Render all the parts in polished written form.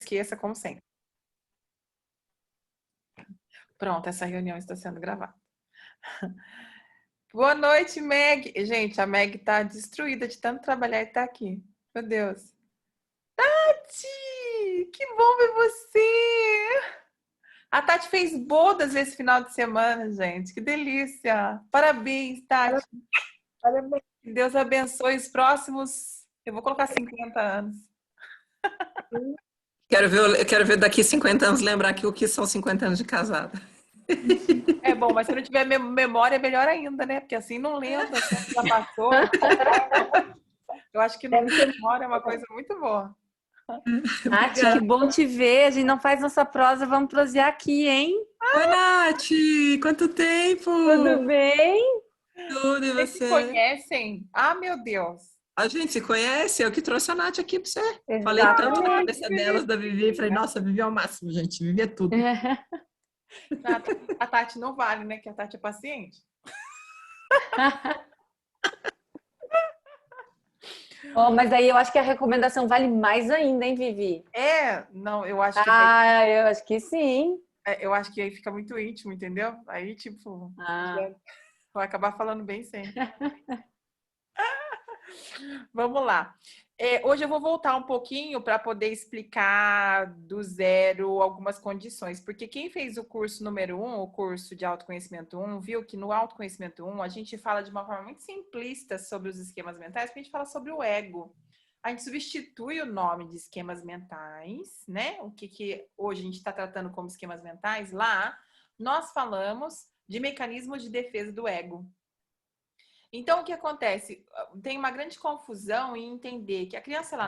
esqueça, como sempre. Pronto, essa reunião está sendo gravada. Boa noite, Meg. Gente, a Meg tá destruída de tanto trabalhar e tá aqui. Meu Deus. Tati, que bom ver você. A Tati fez bodas esse final de semana, gente. Que delícia. Parabéns, Tati. Parabéns. Que Deus abençoe os próximos, eu vou colocar 50 anos. Quero ver daqui 50 anos lembrar que o que são 50 anos de casada. É bom, mas se não tiver memória, é melhor ainda, né? Porque assim não lembra, já passou. Eu acho que memória é uma coisa muito boa. Nath, que bom te ver. A gente não faz nossa prosa, vamos prosear aqui, hein? Oi, Nath! Quanto tempo! Tudo bem? Tudo, e Vocês se você? conhecem? Ah, meu Deus! A gente se conhece, eu que trouxe a Nath aqui pra você. Exatamente. Falei tanto na cabeça delas, da Vivi, falei, nossa, Vivi é o máximo, gente, Vivi é tudo. A Tati não vale, né? Que a Tati é paciente. Oh, mas aí eu acho que a recomendação vale mais ainda, hein, Vivi? É, não, eu acho que eu acho que sim. eu acho que aí fica muito íntimo, entendeu? Aí, tipo, vai acabar falando bem sempre. Vamos lá. Hoje eu vou voltar um pouquinho para poder explicar do zero algumas condições, porque quem fez o curso número 1, o curso de autoconhecimento 1, viu que no autoconhecimento 1 a gente fala de uma forma muito simplista sobre os esquemas mentais, porque a gente fala sobre o ego. A gente substitui o nome de esquemas mentais, né? O que hoje a gente está tratando como esquemas mentais, lá nós falamos de mecanismos de defesa do ego. Então, o que acontece? Tem uma grande confusão em entender que a criança, ela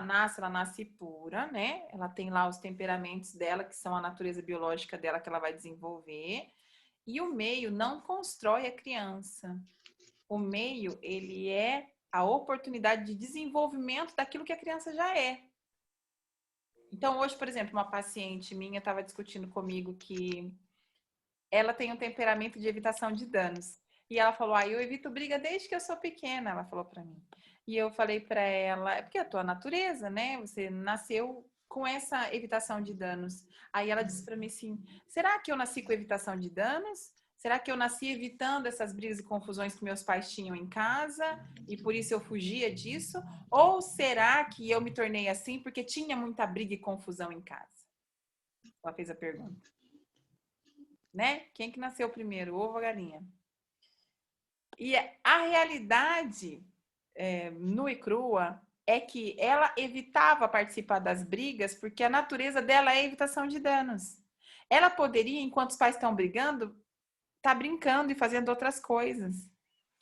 nasce pura, né? Ela tem lá os temperamentos dela, que são a natureza biológica dela, que ela vai desenvolver. E o meio não constrói a criança. O meio, ele é a oportunidade de desenvolvimento daquilo que a criança já é. Então, hoje, por exemplo, uma paciente minha estava discutindo comigo que ela tem um temperamento de evitação de danos. E ela falou, eu evito briga desde que eu sou pequena, ela falou para mim. E eu falei para ela, é porque é a tua natureza, né? Você nasceu com essa evitação de danos. Aí ela disse para mim assim, será que eu nasci com evitação de danos? Será que eu nasci evitando essas brigas e confusões que meus pais tinham em casa e por isso eu fugia disso? Ou será que eu me tornei assim porque tinha muita briga e confusão em casa? Ela fez a pergunta. Né? Quem que nasceu primeiro, o ovo ou a galinha? E a realidade, nua e crua, é que ela evitava participar das brigas porque a natureza dela é a evitação de danos. Ela poderia, enquanto os pais estão brigando, estar brincando e fazendo outras coisas.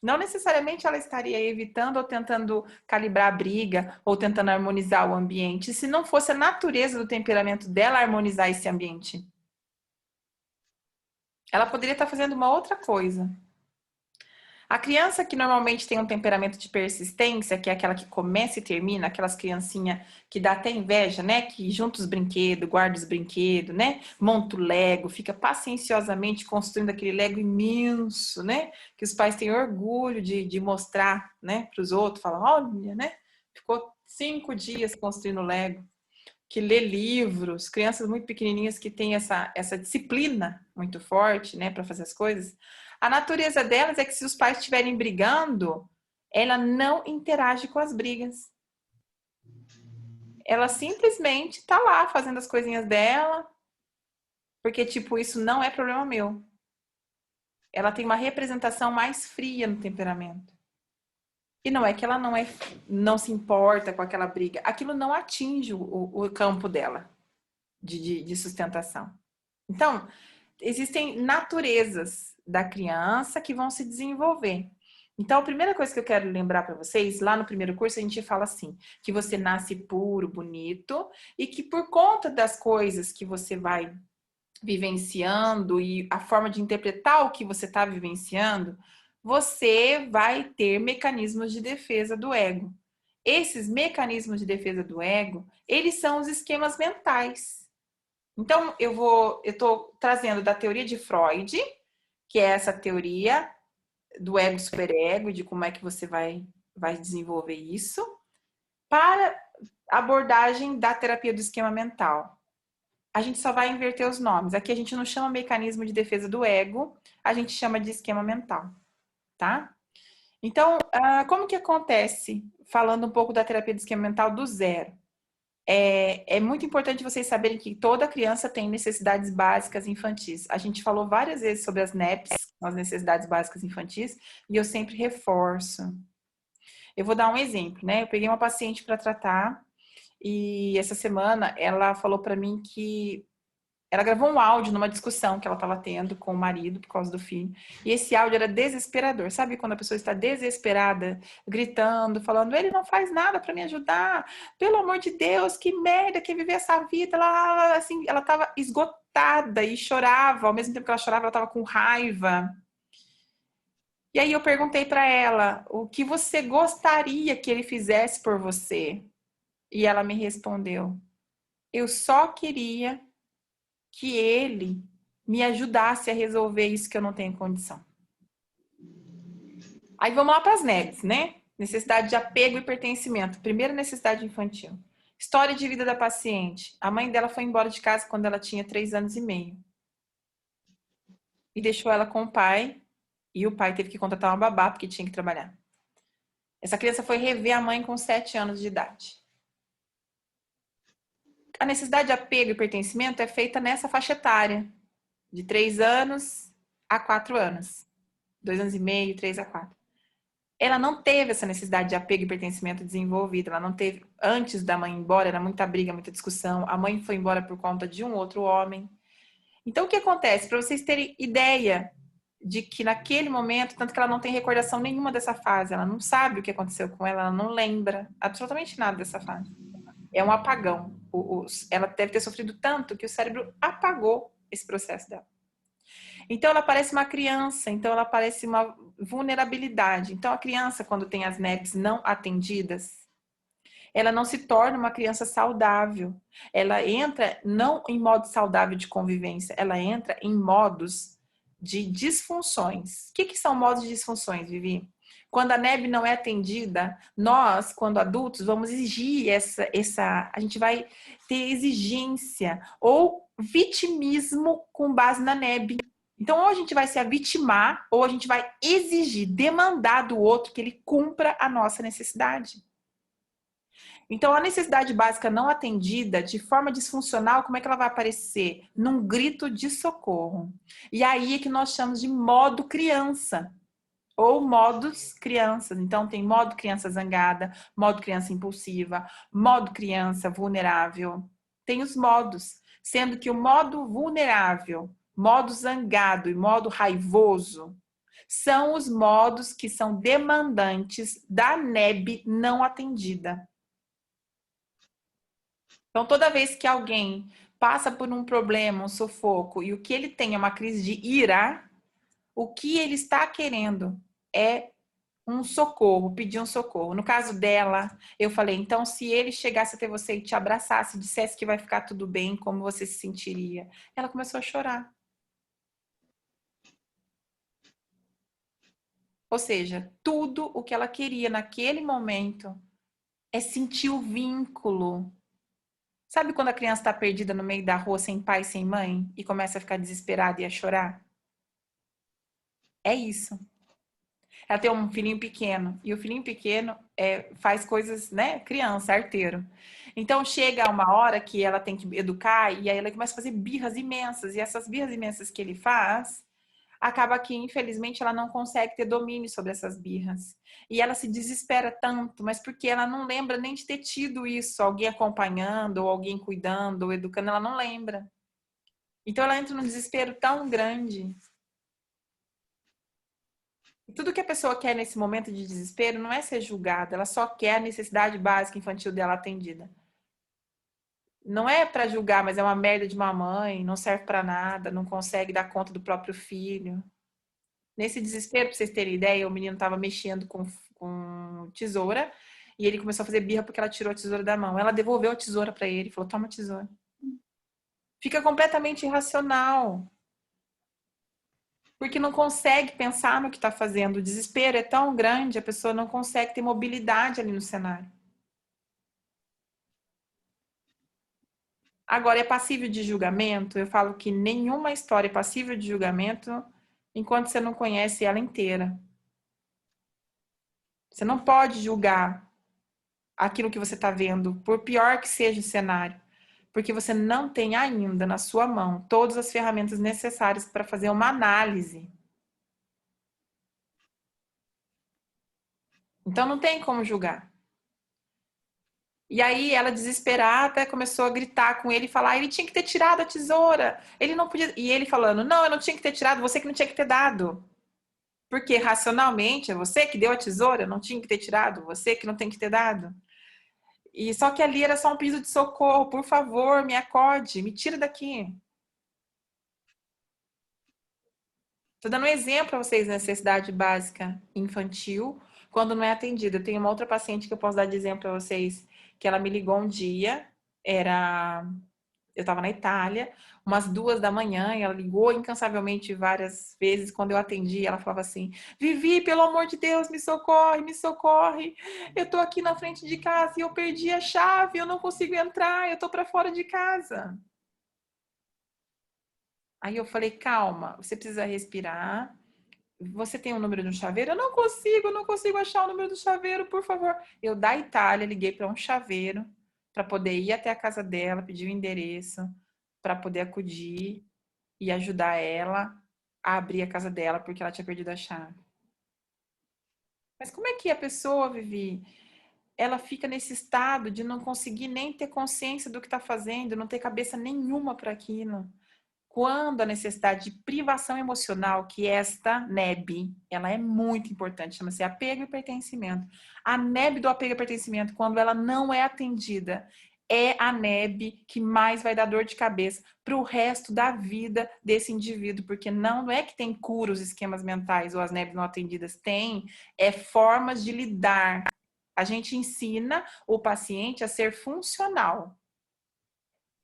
Não necessariamente ela estaria evitando ou tentando calibrar a briga ou tentando harmonizar o ambiente, se não fosse a natureza do temperamento dela harmonizar esse ambiente. Ela poderia estar fazendo uma outra coisa. A criança que normalmente tem um temperamento de persistência, que é aquela que começa e termina, aquelas criancinhas que dá até inveja, né? Que junta os brinquedos, guarda os brinquedos, né? Monta o Lego, fica pacienciosamente construindo aquele Lego imenso, né? Que os pais têm orgulho de mostrar, né? Para os outros, falam, olha, né? Ficou 5 dias construindo Lego. Que lê livros, crianças muito pequenininhas que têm essa disciplina muito forte, né, para fazer as coisas. A natureza delas é que se os pais estiverem brigando, ela não interage com as brigas. Ela simplesmente tá lá fazendo as coisinhas dela, porque, tipo, isso não é problema meu. Ela tem uma representação mais fria no temperamento. E não é que ela não se importa com aquela briga. Aquilo não atinge o campo dela de sustentação. Então, existem naturezas da criança que vão se desenvolver. Então, a primeira coisa que eu quero lembrar para vocês, lá no primeiro curso a gente fala assim, que você nasce puro, bonito, e que por conta das coisas que você vai vivenciando e a forma de interpretar o que você está vivenciando, você vai ter mecanismos de defesa do ego. Esses mecanismos de defesa do ego, eles são os esquemas mentais. Então, eu estou trazendo da teoria de Freud, que é essa teoria do ego superego, de como é que você vai desenvolver isso, para a abordagem da terapia do esquema mental. a gente só vai inverter os nomes. Aqui a gente não chama mecanismo de defesa do ego, a gente chama de esquema mental, tá? Então, como que acontece? Falando um pouco da terapia de esquema mental do zero. É muito importante vocês saberem que toda criança tem necessidades básicas infantis. A gente falou várias vezes sobre as NEPs, as necessidades básicas infantis, e eu sempre reforço. Eu vou dar um exemplo, né? Eu peguei uma paciente para tratar e essa semana ela falou para mim que ela gravou um áudio numa discussão que ela estava tendo com o marido por causa do filho. E esse áudio era desesperador. Sabe quando a pessoa está desesperada, gritando, falando: ele não faz nada para me ajudar. Pelo amor de Deus, que merda, quer viver essa vida. Assim, ela estava esgotada e chorava. Ao mesmo tempo que ela chorava, ela estava com raiva. E aí eu perguntei para ela: o que você gostaria que ele fizesse por você? E ela me respondeu: eu só queria que ele me ajudasse a resolver isso que eu não tenho condição. Aí vamos lá para as NEDs, né? Necessidade de apego e pertencimento. Primeira necessidade infantil. História de vida da paciente. A mãe dela foi embora de casa quando ela tinha 3 anos e meio. E deixou ela com o pai. E o pai teve que contratar uma babá porque tinha que trabalhar. Essa criança foi rever a mãe com 7 anos de idade. A necessidade de apego e pertencimento é feita nessa faixa etária. De 3 anos a 4 anos. 2 anos e meio, 3 a 4. Ela não teve essa necessidade de apego e pertencimento desenvolvida. Ela não teve, antes da mãe ir embora, era muita briga, muita discussão. A mãe foi embora por conta de um outro homem. Então, o que acontece? Para vocês terem ideia de que naquele momento, tanto que ela não tem recordação nenhuma dessa fase, ela não sabe o que aconteceu com ela, ela não lembra absolutamente nada dessa fase. É um apagão. Ela deve ter sofrido tanto que o cérebro apagou esse processo dela. Então, ela parece uma criança, então ela parece uma vulnerabilidade. Então, a criança, quando tem as NEPs não atendidas, ela não se torna uma criança saudável. Ela entra não em modo saudável de convivência, ela entra em modos de disfunções. O que são modos de disfunções, Vivi? Quando a NEB não é atendida, nós, quando adultos, vamos exigir a gente vai ter exigência ou vitimismo com base na NEB. Então, ou a gente vai se vitimar, ou a gente vai exigir, demandar do outro que ele cumpra a nossa necessidade. Então, a necessidade básica não atendida, de forma disfuncional, como é que ela vai aparecer? Num grito de socorro. E aí é que nós chamamos de modo criança, ou modos crianças. Então, tem modo criança zangada, modo criança impulsiva, modo criança vulnerável. Tem os modos, sendo que o modo vulnerável, modo zangado e modo raivoso são os modos que são demandantes da NEB não atendida. Então, toda vez que alguém passa por um problema, um sufoco, e o que ele tem é uma crise de ira, o que ele está querendo é um socorro, pedir um socorro. No caso dela, eu falei, então, se ele chegasse até você e te abraçasse, dissesse que vai ficar tudo bem, como você se sentiria? Ela começou a chorar. Ou seja, tudo o que ela queria naquele momento é sentir o vínculo. Sabe quando a criança está perdida no meio da rua, sem pai, sem mãe, e começa a ficar desesperada e a chorar? É isso. Ela tem um filhinho pequeno, e o filhinho pequeno faz coisas, né? Criança, arteiro. Então chega uma hora que ela tem que educar, e aí ela começa a fazer birras imensas, e essas birras imensas que ele faz, acaba que, infelizmente, ela não consegue ter domínio sobre essas birras. E ela se desespera tanto, mas porque ela não lembra nem de ter tido isso, alguém acompanhando, ou alguém cuidando, ou educando, ela não lembra. Então ela entra num desespero tão grande. E tudo que a pessoa quer nesse momento de desespero não é ser julgada, ela só quer a necessidade básica infantil dela atendida. Não é para julgar, mas é uma merda de uma mãe, não serve para nada, não consegue dar conta do próprio filho. Nesse desespero, para vocês terem ideia, o menino estava mexendo com tesoura e ele começou a fazer birra porque ela tirou a tesoura da mão. Ela devolveu a tesoura para ele e falou, toma a tesoura. Fica completamente irracional. Porque não consegue pensar no que está fazendo. O desespero é tão grande, a pessoa não consegue ter mobilidade ali no cenário. Agora, é passível de julgamento? Eu falo que nenhuma história é passível de julgamento enquanto você não conhece ela inteira. Você não pode julgar aquilo que você está vendo, por pior que seja o cenário, porque você não tem ainda na sua mão todas as ferramentas necessárias para fazer uma análise. Então, não tem como julgar. E aí ela desesperada começou a gritar com ele e falar, ele tinha que ter tirado a tesoura, ele não podia, e ele falando, não, eu não tinha que ter tirado, você que não tinha que ter dado. Porque racionalmente é você que deu a tesoura, não tinha que ter tirado, você que não tem que ter dado. E só que ali era só um pedido de socorro, por favor, me acode, me tira daqui. Estou dando um exemplo para vocês, necessidade básica infantil, quando não é atendida. Eu tenho uma outra paciente que eu posso dar de exemplo para vocês, que ela me ligou um dia, eu estava na Itália, umas 2 da manhã, e ela ligou incansavelmente várias vezes. Quando eu atendi, ela falava assim, Vivi, pelo amor de Deus, me socorre, me socorre. Eu estou aqui na frente de casa e eu perdi a chave, eu não consigo entrar, eu estou para fora de casa. Aí eu falei, calma, você precisa respirar. Você tem o número de um chaveiro? Eu não consigo achar o número do chaveiro, por favor. Eu da Itália liguei para um chaveiro para poder ir até a casa dela, pedir o endereço, para poder acudir e ajudar ela a abrir a casa dela porque ela tinha perdido a chave. Mas como é que a pessoa, Vivi, ela fica nesse estado de não conseguir nem ter consciência do que está fazendo, não ter cabeça nenhuma para aquilo? Quando a necessidade de privação emocional, que esta NEB, ela é muito importante, chama-se apego e pertencimento. A NEB do apego e pertencimento, quando ela não é atendida, é a NEB que mais vai dar dor de cabeça para o resto da vida desse indivíduo, porque não é que tem cura os esquemas mentais ou as NEBs não atendidas, tem, é formas de lidar. A gente ensina o paciente a ser funcional,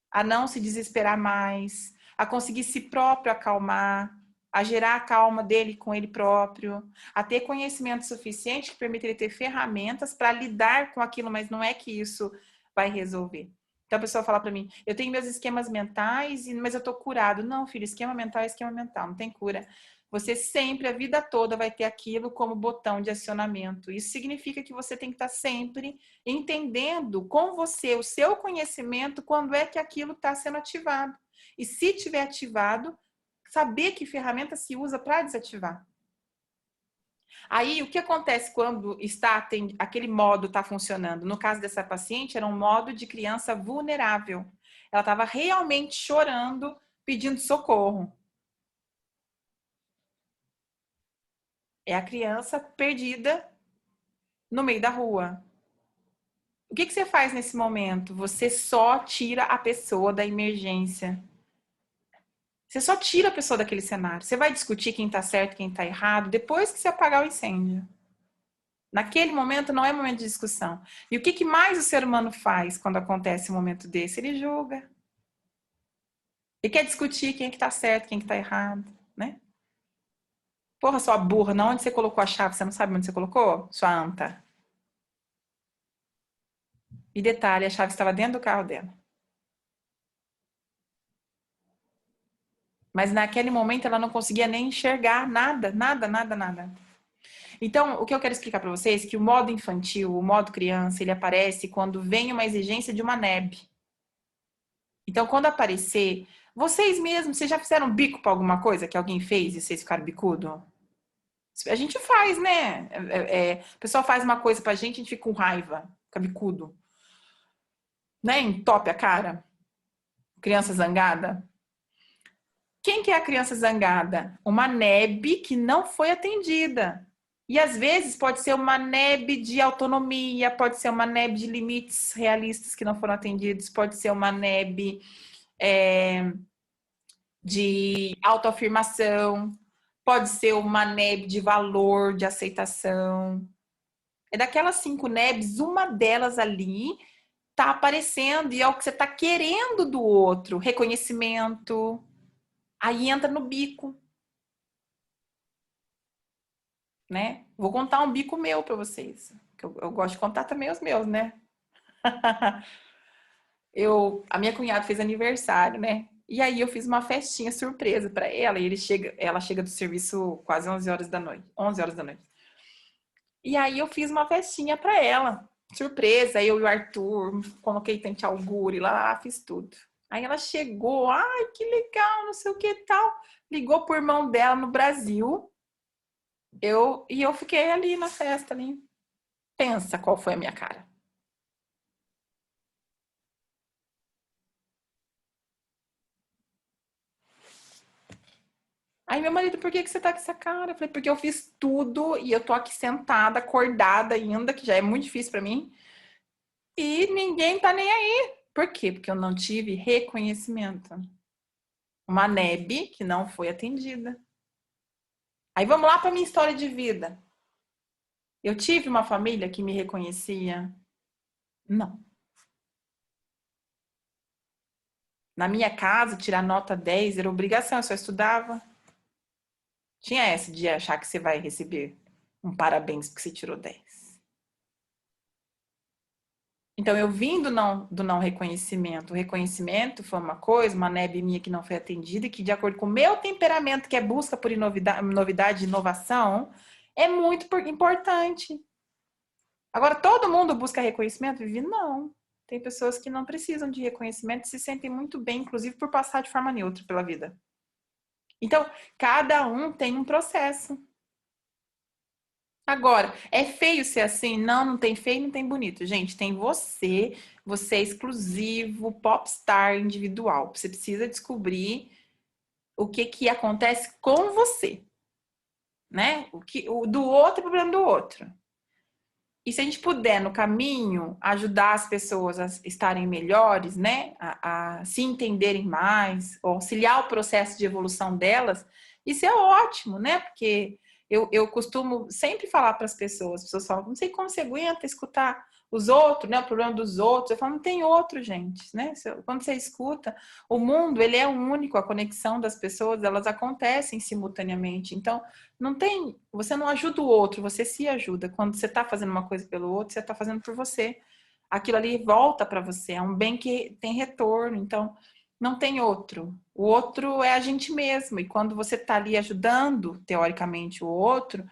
a não se desesperar mais, a conseguir si próprio acalmar, a gerar a calma dele com ele próprio, a ter conhecimento suficiente que permite ele ter ferramentas para lidar com aquilo, mas não é que isso vai resolver. Então a pessoa fala para mim, eu tenho meus esquemas mentais, mas eu tô curado. Não, filho, esquema mental é esquema mental, não tem cura. Você sempre, a vida toda, vai ter aquilo como botão de acionamento. Isso significa que você tem que estar sempre entendendo com você, o seu conhecimento, quando é que aquilo está sendo ativado. E se tiver ativado, saber que ferramenta se usa para desativar. Aí, o que acontece quando aquele modo está funcionando? No caso dessa paciente, era um modo de criança vulnerável. Ela estava realmente chorando, pedindo socorro. É a criança perdida no meio da rua. O que você faz nesse momento? Você só tira a pessoa da emergência. Você só tira a pessoa daquele cenário. Você vai discutir quem está certo e quem está errado depois que você apagar o incêndio. Naquele momento não é momento de discussão. E o que mais o ser humano faz quando acontece um momento desse? Ele julga. Ele quer discutir quem é que está certo, quem é que está errado, né? Porra, sua burra, na onde você colocou a chave? Você não sabe onde você colocou? Sua anta. E detalhe, a chave estava dentro do carro dela. Mas naquele momento ela não conseguia nem enxergar nada, nada, nada, nada. Então, o que eu quero explicar para vocês é que o modo infantil, o modo criança, ele aparece quando vem uma exigência de uma NEB. Então, quando aparecer, vocês mesmos, vocês já fizeram bico para alguma coisa que alguém fez e vocês ficaram bicudo? A gente faz, né? O pessoal faz uma coisa pra gente fica com raiva, fica bicudo. Né? Entope a cara. Criança zangada. Quem que é a criança zangada? Uma NEB que não foi atendida. E às vezes pode ser uma NEB de autonomia, pode ser uma NEB de limites realistas que não foram atendidos, pode ser uma NEB de autoafirmação, pode ser uma NEB de valor, de aceitação. É daquelas 5 NEBs, uma delas ali tá aparecendo e é o que você tá querendo do outro, reconhecimento. Aí entra no bico, né? Vou contar um bico meu para vocês. Eu gosto de contar também os meus, né? A minha cunhada fez aniversário, né? E aí eu fiz uma festinha surpresa para ela. E ela chega do serviço quase 11 horas da noite. 11 horas da noite. E aí eu fiz uma festinha para ela. Surpresa, eu e o Arthur, coloquei tente augure lá, fiz tudo. Aí ela chegou, ai, que legal, não sei o que tal. Ligou pro irmão dela no Brasil. E eu fiquei ali na festa ali. Pensa qual foi a minha cara. Aí meu marido, por que você tá com essa cara? Eu falei, porque eu fiz tudo e eu tô aqui sentada, acordada ainda, que já é muito difícil pra mim. E ninguém tá nem aí. Por quê? Porque eu não tive reconhecimento. Uma NEB que não foi atendida. Aí vamos lá pra minha história de vida. Eu tive uma família que me reconhecia? Não. Na minha casa, tirar nota 10 era obrigação, eu só estudava. Tinha essa de achar que você vai receber um parabéns porque você tirou 10. Então, eu vim do não reconhecimento. O reconhecimento foi uma coisa, uma NEB minha que não foi atendida, e que, de acordo com o meu temperamento, que é busca por novidade e inovação, é muito importante. Agora, todo mundo busca reconhecimento? Vivi? Não. Tem pessoas que não precisam de reconhecimento e se sentem muito bem, inclusive por passar de forma neutra pela vida. Então, cada um tem um processo. Agora, é feio ser assim? Não, não tem feio, não tem bonito. Gente, tem você, você é exclusivo, popstar individual. Você precisa descobrir o que que acontece com você, né? O do outro é problema do outro. E se a gente puder, no caminho, ajudar as pessoas a estarem melhores, né? A se entenderem mais, ou auxiliar o processo de evolução delas, isso é ótimo, né? Porque eu costumo sempre falar para as pessoas falam, não sei como você aguenta escutar os outros, né? O problema dos outros. Eu falo, não tem outro, gente, né? Quando você escuta, o mundo, ele é único, a conexão das pessoas, elas acontecem simultaneamente. Então, não tem, você não ajuda o outro, você se ajuda. Quando você está fazendo uma coisa pelo outro, você está fazendo por você. Aquilo ali volta para você, é um bem que tem retorno. Então, não tem outro. O outro é a gente mesmo. E quando você está ali ajudando, teoricamente, o outro,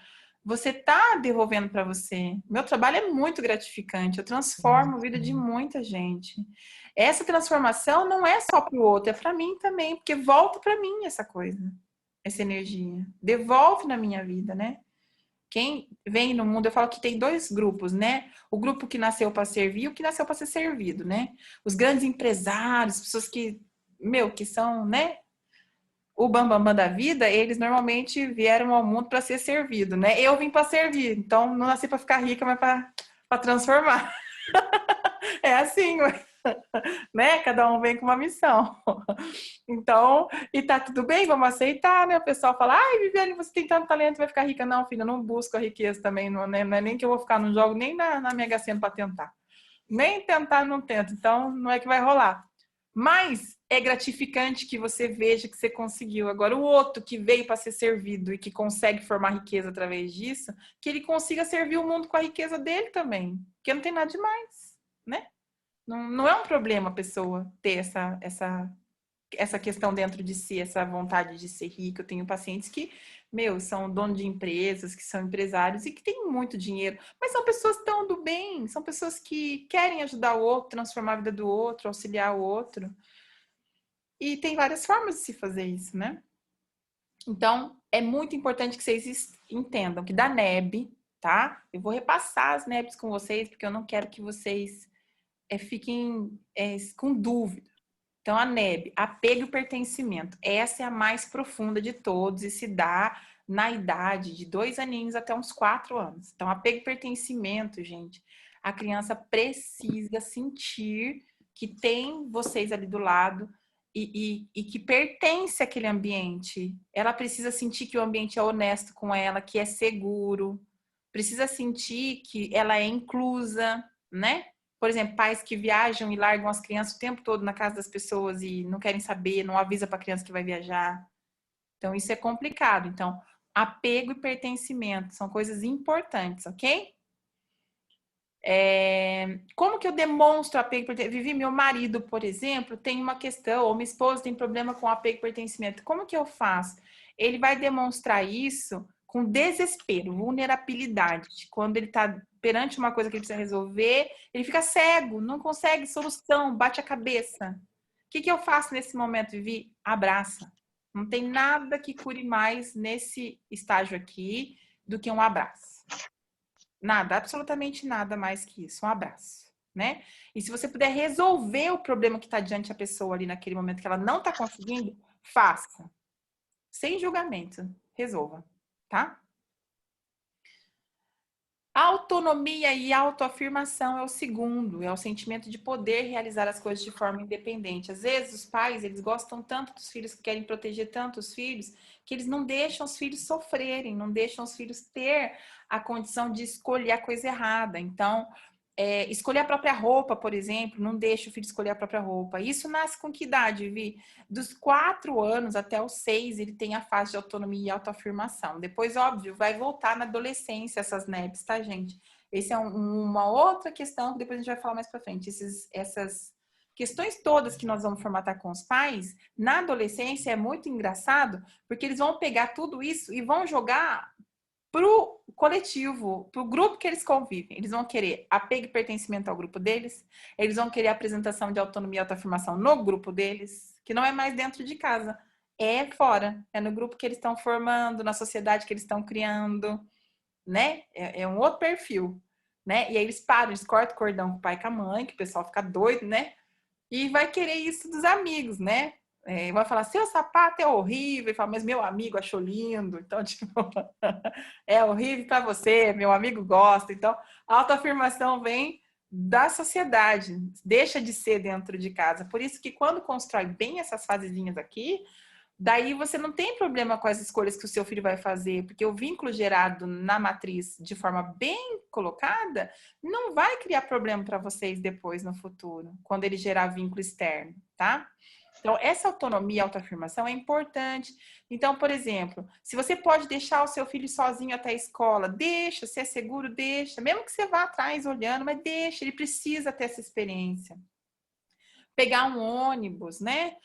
você está devolvendo para você. Meu trabalho é muito gratificante. Eu transformo a vida de muita gente. Essa transformação não é só para o outro, é para mim também, porque volta para mim essa coisa, essa energia. Devolve na minha vida, né? Quem vem no mundo, eu falo que tem dois grupos, né? O grupo que nasceu para servir e o que nasceu para ser servido, né? Os grandes empresários, pessoas que, que são, né? O bambambam da vida, eles normalmente vieram ao mundo para ser servido, né? Eu vim para servir, então não nasci para ficar rica, mas para transformar. É assim, né? Cada um vem com uma missão. Então, e tá tudo bem, vamos aceitar, né? O pessoal fala, ai, Viviane, você tem tanto talento, vai ficar rica. Não, filha, eu não busco a riqueza também, não, né? Não é nem que eu vou ficar no jogo, nem na Mega Sena para tentar. Nem tentar, não tento. Então, não é que vai rolar. Mas é gratificante que você veja que você conseguiu. Agora, o outro que veio para ser servido e que consegue formar riqueza através disso, que ele consiga servir o mundo com a riqueza dele também. Porque não tem nada demais, né? Não é um problema a pessoa ter essa questão dentro de si, essa vontade de ser rico. Eu tenho pacientes que, são donos de empresas, que são empresários e que têm muito dinheiro, mas são pessoas tão do bem, são pessoas que querem ajudar o outro, transformar a vida do outro, auxiliar o outro. E tem várias formas de se fazer isso, né? Então, é muito importante que vocês entendam que da NEB, tá? Eu vou repassar as NEBs com vocês, porque eu não quero que vocês fiquem com dúvida. Então, a NEB, apego e pertencimento, essa é a mais profunda de todos e se dá na idade de 2 aninhos até uns 4 anos. Então, apego e pertencimento, gente, a criança precisa sentir que tem vocês ali do lado e que pertence àquele ambiente. Ela precisa sentir que o ambiente é honesto com ela, que é seguro, precisa sentir que ela é inclusa, né? Por exemplo, pais que viajam e largam as crianças o tempo todo na casa das pessoas e não querem saber, não avisa para a criança que vai viajar. Então, isso é complicado. Então, apego e pertencimento são coisas importantes, ok? Como que eu demonstro apego e pertencimento? Vivi, meu marido, por exemplo, tem uma questão, ou minha esposa tem problema com apego e pertencimento. Como que eu faço? Ele vai demonstrar isso com desespero, vulnerabilidade. Quando ele está perante uma coisa que ele precisa resolver, ele fica cego, não consegue solução, bate a cabeça. O que eu faço nesse momento, Vivi? Abraça. Não tem nada que cure mais nesse estágio aqui do que um abraço. Nada, absolutamente nada mais que isso. Um abraço, né? E se você puder resolver o problema que está diante da pessoa ali naquele momento que ela não está conseguindo, faça. Sem julgamento. Resolva, tá? Autonomia e autoafirmação é o segundo, é o sentimento de poder realizar as coisas de forma independente. Às vezes os pais, eles gostam tanto dos filhos, querem proteger tanto os filhos, que eles não deixam os filhos sofrerem, não deixam os filhos ter a condição de escolher a coisa errada. Então, escolher a própria roupa, por exemplo, não deixa o filho escolher a própria roupa. Isso nasce com que idade, Vi? Dos 4 anos até os 6, ele tem a fase de autonomia e autoafirmação. Depois, óbvio, vai voltar na adolescência essas NEPs, tá, gente? Essa é uma outra questão que depois a gente vai falar mais pra frente. Essas questões todas que nós vamos formatar com os pais, na adolescência é muito engraçado, porque eles vão pegar tudo isso e vão jogar pro coletivo, pro grupo que eles convivem. Eles vão querer apego e pertencimento ao grupo deles, eles vão querer apresentação de autonomia e autoafirmação no grupo deles, que não é mais dentro de casa, é fora, é no grupo que eles estão formando, na sociedade que eles estão criando, né? É um outro perfil, né? E aí eles param, eles cortam o cordão com o pai e com a mãe, que o pessoal fica doido, né? E vai querer isso dos amigos, né? Vai falar, seu sapato é horrível, e fala, mas meu amigo achou lindo, então, tipo, é horrível para você, meu amigo gosta. Então, a autoafirmação vem da sociedade, deixa de ser dentro de casa. Por isso que quando constrói bem essas fasezinhas aqui, daí você não tem problema com as escolhas que o seu filho vai fazer, porque o vínculo gerado na matriz de forma bem colocada não vai criar problema para vocês depois no futuro, quando ele gerar vínculo externo, tá? Então, essa autonomia e autoafirmação é importante. Então, por exemplo, se você pode deixar o seu filho sozinho até a escola, deixa, se é seguro, deixa. Mesmo que você vá atrás olhando, mas deixa, ele precisa ter essa experiência. Pegar um ônibus, né?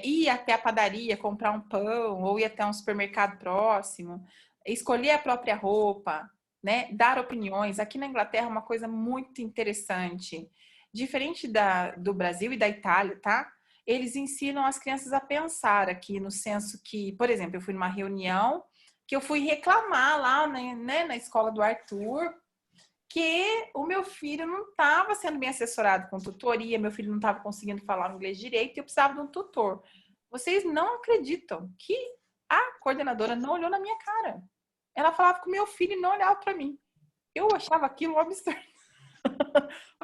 Ir até a padaria, comprar um pão, ou ir até um supermercado próximo, escolher a própria roupa, né? Dar opiniões. Aqui na Inglaterra, uma coisa muito interessante. Diferente do Brasil e da Itália, tá? Eles ensinam as crianças a pensar aqui, no senso que, por exemplo, eu fui numa reunião que eu fui reclamar lá, né, na escola do Arthur, que o meu filho não estava sendo bem assessorado com tutoria, meu filho não estava conseguindo falar inglês direito e eu precisava de um tutor. Vocês não acreditam que a coordenadora não olhou na minha cara. Ela falava com o meu filho e não olhava para mim. Eu achava aquilo um absurdo.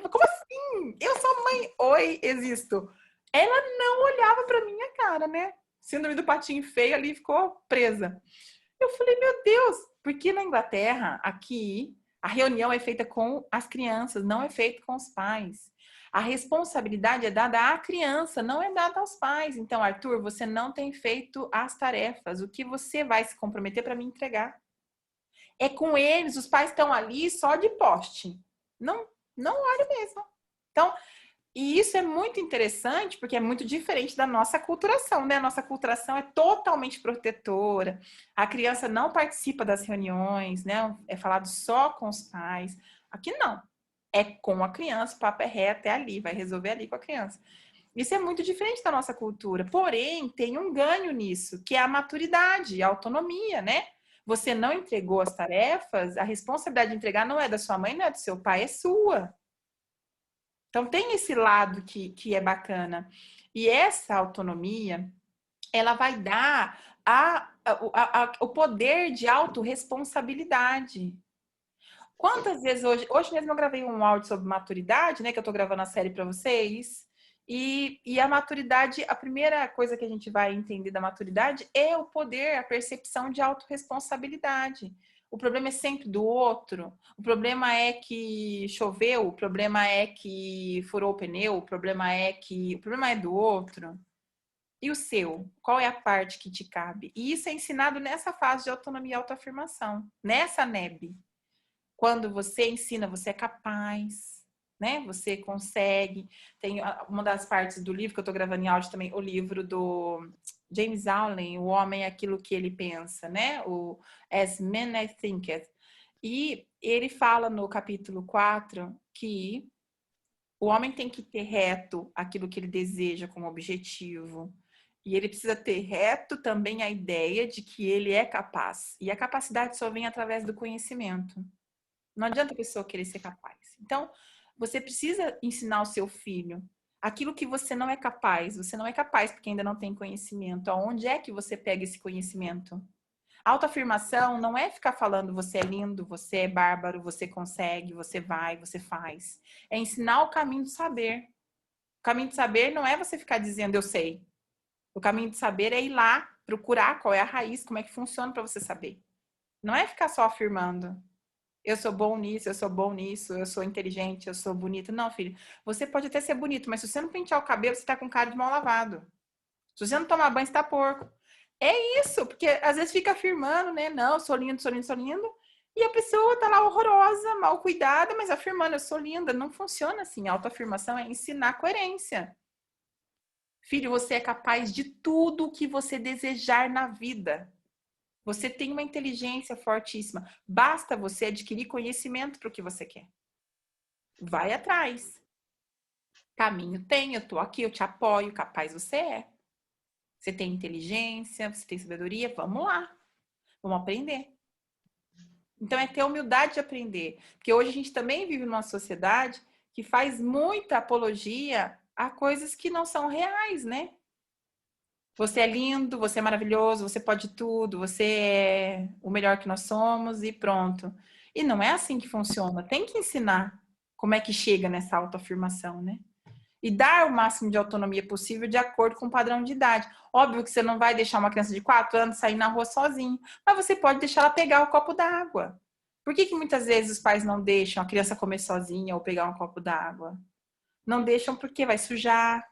Como assim? Eu sou mãe. Oi, existo. Ela não olhava para minha cara, né? Síndrome do patinho feio ali ficou presa. Eu falei, meu Deus, porque na Inglaterra, aqui, a reunião é feita com as crianças, não é feita com os pais. A responsabilidade é dada à criança, não é dada aos pais. Então, Arthur, você não tem feito as tarefas. O que você vai se comprometer para me entregar? É com eles, os pais estão ali só de poste. Não, não olha mesmo. Então, e isso é muito interessante, porque é muito diferente da nossa aculturação, né? A nossa aculturação é totalmente protetora. A criança não participa das reuniões, né? É falado só com os pais. Aqui não. É com a criança, o papo é reto, é ali, vai resolver ali com a criança. Isso é muito diferente da nossa cultura. Porém, tem um ganho nisso, que é a maturidade, a autonomia, né? Você não entregou as tarefas, a responsabilidade de entregar não é da sua mãe, não é do seu pai, é sua. Então, tem esse lado que é bacana. E essa autonomia, ela vai dar o poder de autorresponsabilidade. Quantas vezes hoje mesmo eu gravei um áudio sobre maturidade, né? Que eu tô gravando a série para vocês. E a maturidade, a primeira coisa que a gente vai entender da maturidade é o poder, a percepção de autorresponsabilidade. O problema é sempre do outro. O problema é que choveu, o problema é que furou o pneu, o problema é do outro. E o seu? Qual é a parte que te cabe? E isso é ensinado nessa fase de autonomia e autoafirmação, nessa NEB. Quando você ensina, você é capaz, né? Você consegue. Tem uma das partes do livro que eu estou gravando em áudio também, o livro do James Allen, O Homem é Aquilo que Ele Pensa, né? O As Men I Thinketh. E ele fala no capítulo 4 que o homem tem que ter reto aquilo que ele deseja como objetivo. E ele precisa ter reto também a ideia de que ele é capaz. E a capacidade só vem através do conhecimento. Não adianta a pessoa querer ser capaz. Então, você precisa ensinar o seu filho aquilo que você não é capaz. Você não é capaz porque ainda não tem conhecimento. Aonde é que você pega esse conhecimento? Autoafirmação não é ficar falando você é lindo, você é bárbaro, você consegue, você vai, você faz. É ensinar o caminho do saber. O caminho do saber não é você ficar dizendo eu sei. O caminho do saber é ir lá, procurar qual é a raiz, como é que funciona para você saber. Não é ficar só afirmando. Eu sou bom nisso, eu sou bom nisso, eu sou inteligente, eu sou bonita. Não, filho. Você pode até ser bonito, mas se você não pentear o cabelo, você tá com cara de mal lavado. Se você não tomar banho, você tá porco. É isso, porque às vezes fica afirmando, né? Não, eu sou lindo, sou lindo, sou lindo. E a pessoa tá lá horrorosa, mal cuidada, mas afirmando, eu sou linda. Não funciona assim. A autoafirmação é ensinar coerência. Filho, você é capaz de tudo o que você desejar na vida. Você tem uma inteligência fortíssima. Basta você adquirir conhecimento para o que você quer. Vai atrás. Caminho tem, eu tô aqui, eu te apoio, capaz você é. Você tem inteligência, você tem sabedoria, vamos lá. Vamos aprender. Então é ter humildade de aprender. Porque hoje a gente também vive numa sociedade que faz muita apologia a coisas que não são reais, né? Você é lindo, você é maravilhoso, você pode tudo, você é o melhor que nós somos e pronto. E não é assim que funciona. Tem que ensinar como é que chega nessa autoafirmação, né? E dar o máximo de autonomia possível de acordo com o padrão de idade. Óbvio que você não vai deixar uma criança de 4 anos sair na rua sozinha, mas você pode deixar ela pegar o copo d'água. Por que que muitas vezes os pais não deixam a criança comer sozinha ou pegar um copo d'água? Não deixam porque vai sujar.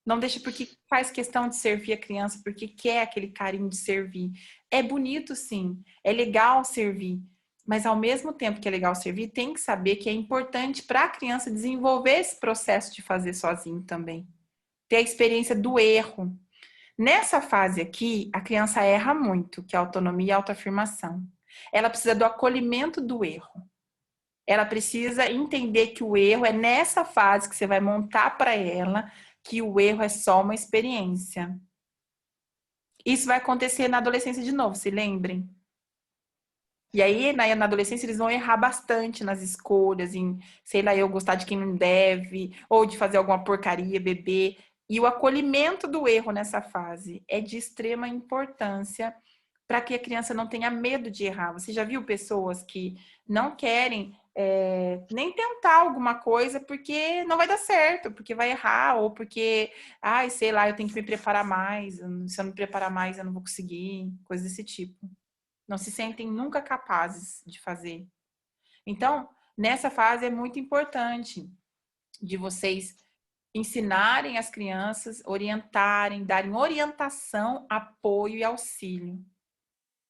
Não deixa porque faz questão de servir a criança, porque quer aquele carinho de servir. É bonito, sim. É legal servir. Mas, ao mesmo tempo que é legal servir, tem que saber que é importante para a criança desenvolver esse processo de fazer sozinho também. Ter a experiência do erro. Nessa fase aqui, a criança erra muito, que é a autonomia e a autoafirmação. Ela precisa do acolhimento do erro. Ela precisa entender que o erro é nessa fase que você vai montar para ela que o erro é só uma experiência. Isso vai acontecer na adolescência de novo, se lembrem. E aí, na adolescência, eles vão errar bastante nas escolhas, em, sei lá, eu gostar de quem não deve, ou de fazer alguma porcaria, beber. E o acolhimento do erro nessa fase é de extrema importância para que a criança não tenha medo de errar. Você já viu pessoas que não querem nem tentar alguma coisa porque não vai dar certo, porque vai errar, ou porque, ai, sei lá, eu tenho que me preparar mais, se eu não me preparar mais, eu não vou conseguir, coisa desse tipo. Não se sentem nunca capazes de fazer. Então, nessa fase é muito importante de vocês ensinarem as crianças, orientarem, darem orientação, apoio e auxílio.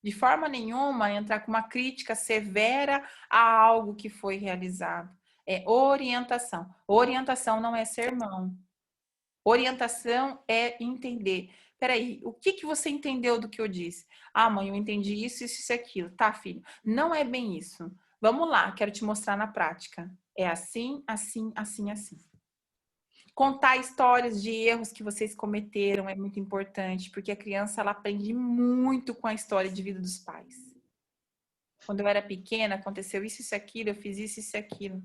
De forma nenhuma entrar com uma crítica severa a algo que foi realizado. É orientação. Orientação não é sermão. Orientação é entender. Peraí, o que que você entendeu do que eu disse? Ah, mãe, eu entendi isso, isso e aquilo. Tá, filho? Não é bem isso. Vamos lá, quero te mostrar na prática. É assim, assim, assim, assim. Contar histórias de erros que vocês cometeram é muito importante, porque a criança ela aprende muito com a história de vida dos pais. Quando eu era pequena, aconteceu isso e aquilo, eu fiz isso e aquilo.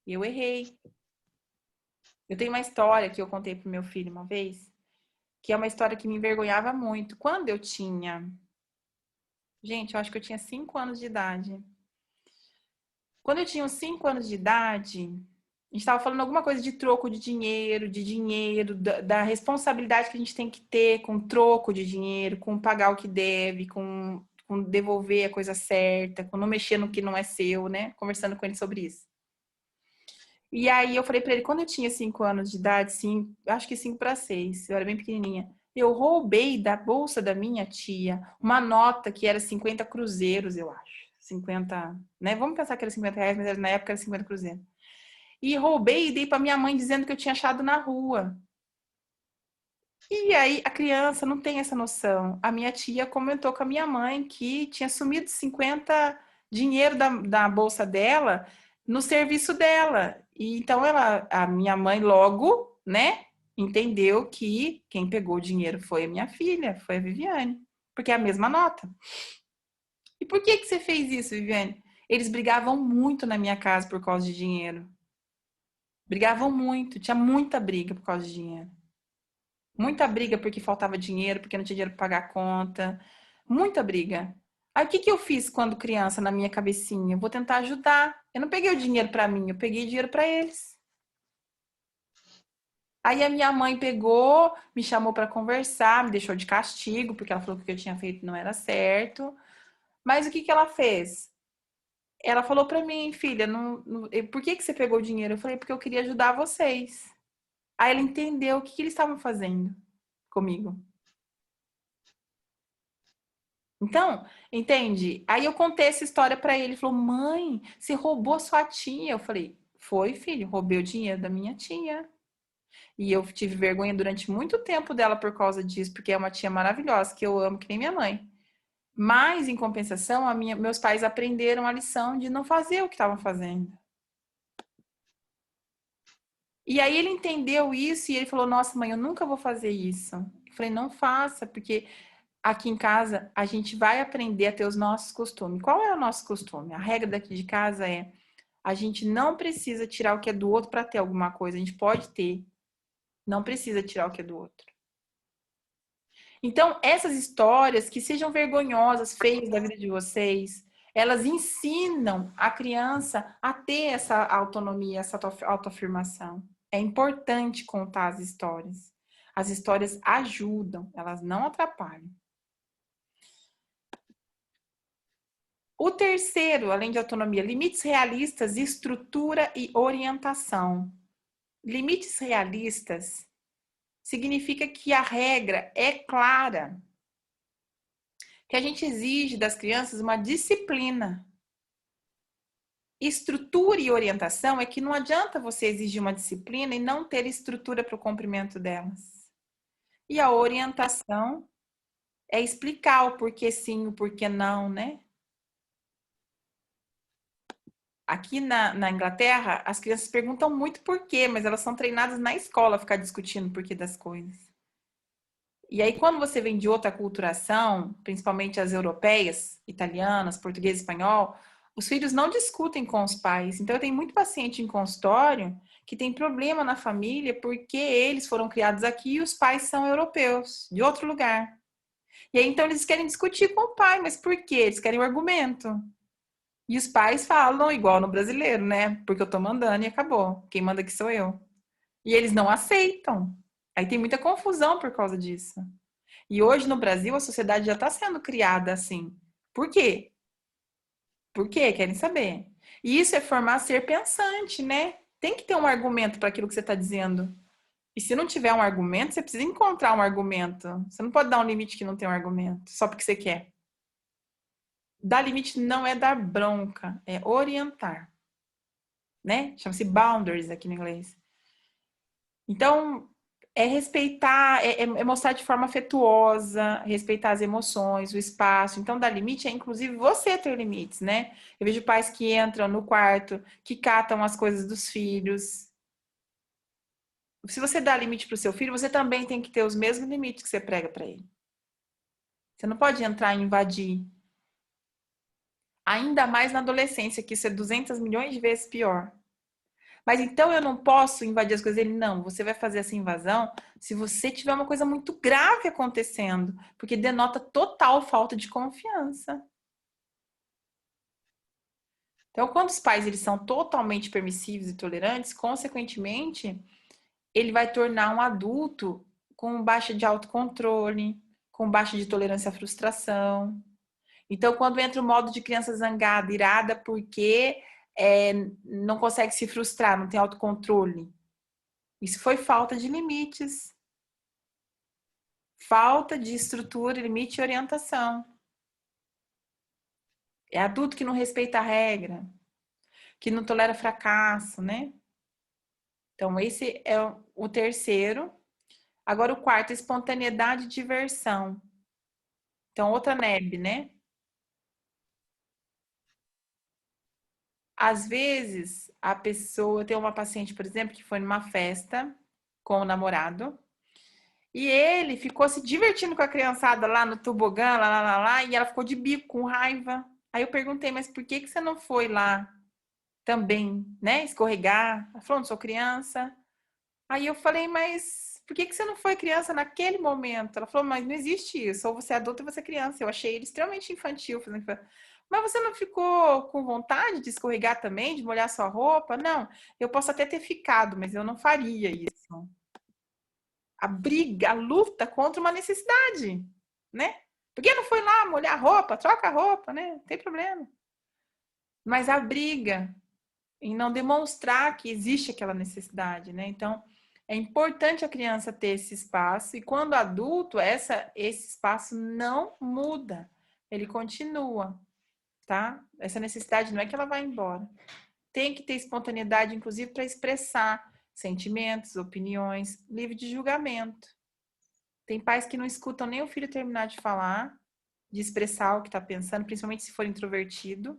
E eu errei. Eu tenho uma história que eu contei pro meu filho uma vez, que é uma história que me envergonhava muito. Quando eu tinha... Gente, eu acho que eu tinha 5 anos de idade. Quando eu tinha uns 5 anos de idade... A gente estava falando alguma coisa de troco de dinheiro, da responsabilidade que a gente tem que ter com troco de dinheiro, com pagar o que deve, com devolver a coisa certa, com não mexer no que não é seu, né? Conversando com ele sobre isso. E aí eu falei para ele, quando eu tinha 5 anos de idade, acho que 5 para 6, eu era bem pequenininha, eu roubei da bolsa da minha tia uma nota que era 50 cruzeiros, eu acho. 50, né? Vamos pensar que era R$ 50, mas na época era 50 cruzeiros. E roubei e dei para minha mãe dizendo que eu tinha achado na rua. E aí a criança não tem essa noção. A minha tia comentou com a minha mãe que tinha sumido 50 dinheiro da bolsa dela no serviço dela. E então a minha mãe logo, né, entendeu que quem pegou o dinheiro foi a minha filha, foi a Viviane, porque é a mesma nota. E por que você fez isso, Viviane? Eles brigavam muito na minha casa por causa de dinheiro. Brigavam muito, tinha muita briga por causa de dinheiro. Muita briga porque faltava dinheiro, porque não tinha dinheiro para pagar a conta. Muita briga. Aí o que que eu fiz quando criança na minha cabecinha? Eu vou tentar ajudar. Eu não peguei o dinheiro para mim, eu peguei dinheiro para eles. Aí a minha mãe pegou, me chamou para conversar, me deixou de castigo, porque ela falou que o que eu tinha feito não era certo. Mas o que que ela fez? Ela falou para mim, filha, por que que você pegou o dinheiro? Eu falei, porque eu queria ajudar vocês. Aí ela entendeu o que que eles estavam fazendo comigo. Então, entende? Aí eu contei essa história para ele. Ele falou: Mãe, você roubou sua tia. Eu falei: Foi, filho, roubei o dinheiro da minha tia. E eu tive vergonha durante muito tempo dela por causa disso, porque é uma tia maravilhosa, que eu amo que nem minha mãe. Mas, em compensação, meus pais aprenderam a lição de não fazer o que estavam fazendo. E aí ele entendeu isso e ele falou: Nossa, mãe, eu nunca vou fazer isso. Eu falei: Não faça, porque aqui em casa, a gente vai aprender a ter os nossos costumes. Qual é o nosso costume? A regra daqui de casa é: a gente não precisa tirar o que é do outro para ter alguma coisa. A gente pode ter, não precisa tirar o que é do outro. Então, essas histórias que sejam vergonhosas, feias da vida de vocês, elas ensinam a criança a ter essa autonomia, essa autoafirmação. É importante contar as histórias. As histórias ajudam, elas não atrapalham. O terceiro, além de autonomia, limites realistas, estrutura e orientação. Limites realistas significa que a regra é clara, que a gente exige das crianças uma disciplina. Estrutura e orientação é que não adianta você exigir uma disciplina e não ter estrutura para o cumprimento delas. E a orientação é explicar o porquê sim, o porquê não, né? Aqui na Inglaterra, as crianças perguntam muito por quê, mas elas são treinadas na escola a ficar discutindo o porquê das coisas. E aí, quando você vem de outra aculturação, principalmente as europeias, italianas, português, espanhol, os filhos não discutem com os pais. Então, eu tenho muito paciente em consultório que tem problema na família porque eles foram criados aqui e os pais são europeus, de outro lugar. E aí, então, eles querem discutir com o pai, mas por quê? Eles querem o argumento. E os pais falam igual no brasileiro, né? Porque eu tô mandando e acabou. Quem manda aqui sou eu. E eles não aceitam. Aí tem muita confusão por causa disso. E hoje no Brasil a sociedade já está sendo criada assim. Por quê? Por quê? Querem saber. E isso é formar ser pensante, né? Tem que ter um argumento para aquilo que você está dizendo. E se não tiver um argumento, você precisa encontrar um argumento. Você não pode dar um limite que não tem um argumento, só porque você quer. Dar limite não é dar bronca, é orientar, né? Chama-se boundaries aqui no inglês. Então, é respeitar, é mostrar de forma afetuosa, respeitar as emoções, o espaço. Então, dar limite é, inclusive, você ter limites, né? Eu vejo pais que entram no quarto, que catam as coisas dos filhos. Se você dá limite para o seu filho, você também tem que ter os mesmos limites que você prega para ele. Você não pode entrar e invadir. Ainda mais na adolescência, que isso é 200 milhões de vezes pior. Mas então eu não posso invadir as coisas dele? Não, você vai fazer essa invasão se você tiver uma coisa muito grave acontecendo, porque denota total falta de confiança. Então, quando os pais eles são totalmente permissivos e tolerantes, consequentemente, ele vai tornar um adulto com baixa de autocontrole, com baixa de tolerância à frustração. Então, quando entra o modo de criança zangada, irada, porque não consegue se frustrar, não tem autocontrole. Isso foi falta de limites. Falta de estrutura, limite e orientação. É adulto que não respeita a regra, que não tolera fracasso, né? Então, esse é o terceiro. Agora, o quarto, espontaneidade e diversão. Então, outra NEB, né? Às vezes, a pessoa tem uma paciente, por exemplo, que foi numa festa com o namorado e ele ficou se divertindo com a criançada lá no tobogã, lá, e ela ficou de bico, com raiva. Aí eu perguntei, mas por que que você não foi lá também, né? Escorregar? Ela falou, não sou criança. Aí eu falei, mas por que que você não foi criança naquele momento? Ela falou, mas não existe isso. Ou você é adulto ou você é criança. Eu achei ele extremamente infantil. Mas você não ficou com vontade de escorregar também, de molhar sua roupa? Não, eu posso até ter ficado, mas eu não faria isso. A briga, a luta contra uma necessidade, né? Por que não foi lá molhar a roupa? Troca a roupa, né? Não tem problema. Mas a briga em não demonstrar que existe aquela necessidade, né? Então, é importante a criança ter esse espaço e quando adulto, esse espaço não muda, ele continua, tá? Essa necessidade não é que ela vai embora. Tem que ter espontaneidade, inclusive, para expressar sentimentos, opiniões, livre de julgamento. Tem pais que não escutam nem o filho terminar de falar, de expressar o que está pensando, principalmente se for introvertido,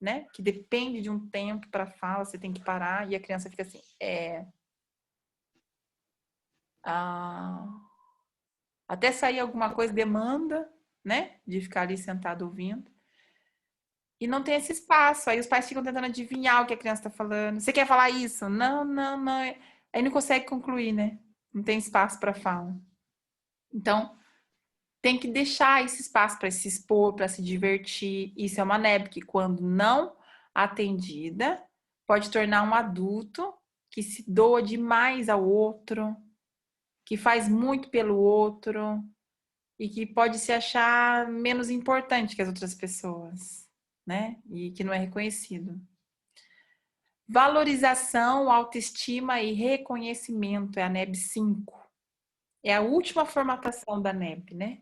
né? Que depende de um tempo para fala, você tem que parar e a criança fica assim, até sair alguma coisa demanda, né? De ficar ali sentado ouvindo. E não tem esse espaço. Aí os pais ficam tentando adivinhar o que a criança está falando. Você quer falar isso? Não, não, não. Aí não consegue concluir, né? Não tem espaço para fala. Então, tem que deixar esse espaço para se expor, para se divertir. Isso é uma NEB que, quando não atendida, pode tornar um adulto que se doa demais ao outro, que faz muito pelo outro e que pode se achar menos importante que as outras pessoas, né? E que não é reconhecido. Valorização, autoestima e reconhecimento é a NEB 5. É a última formatação da NEB, né?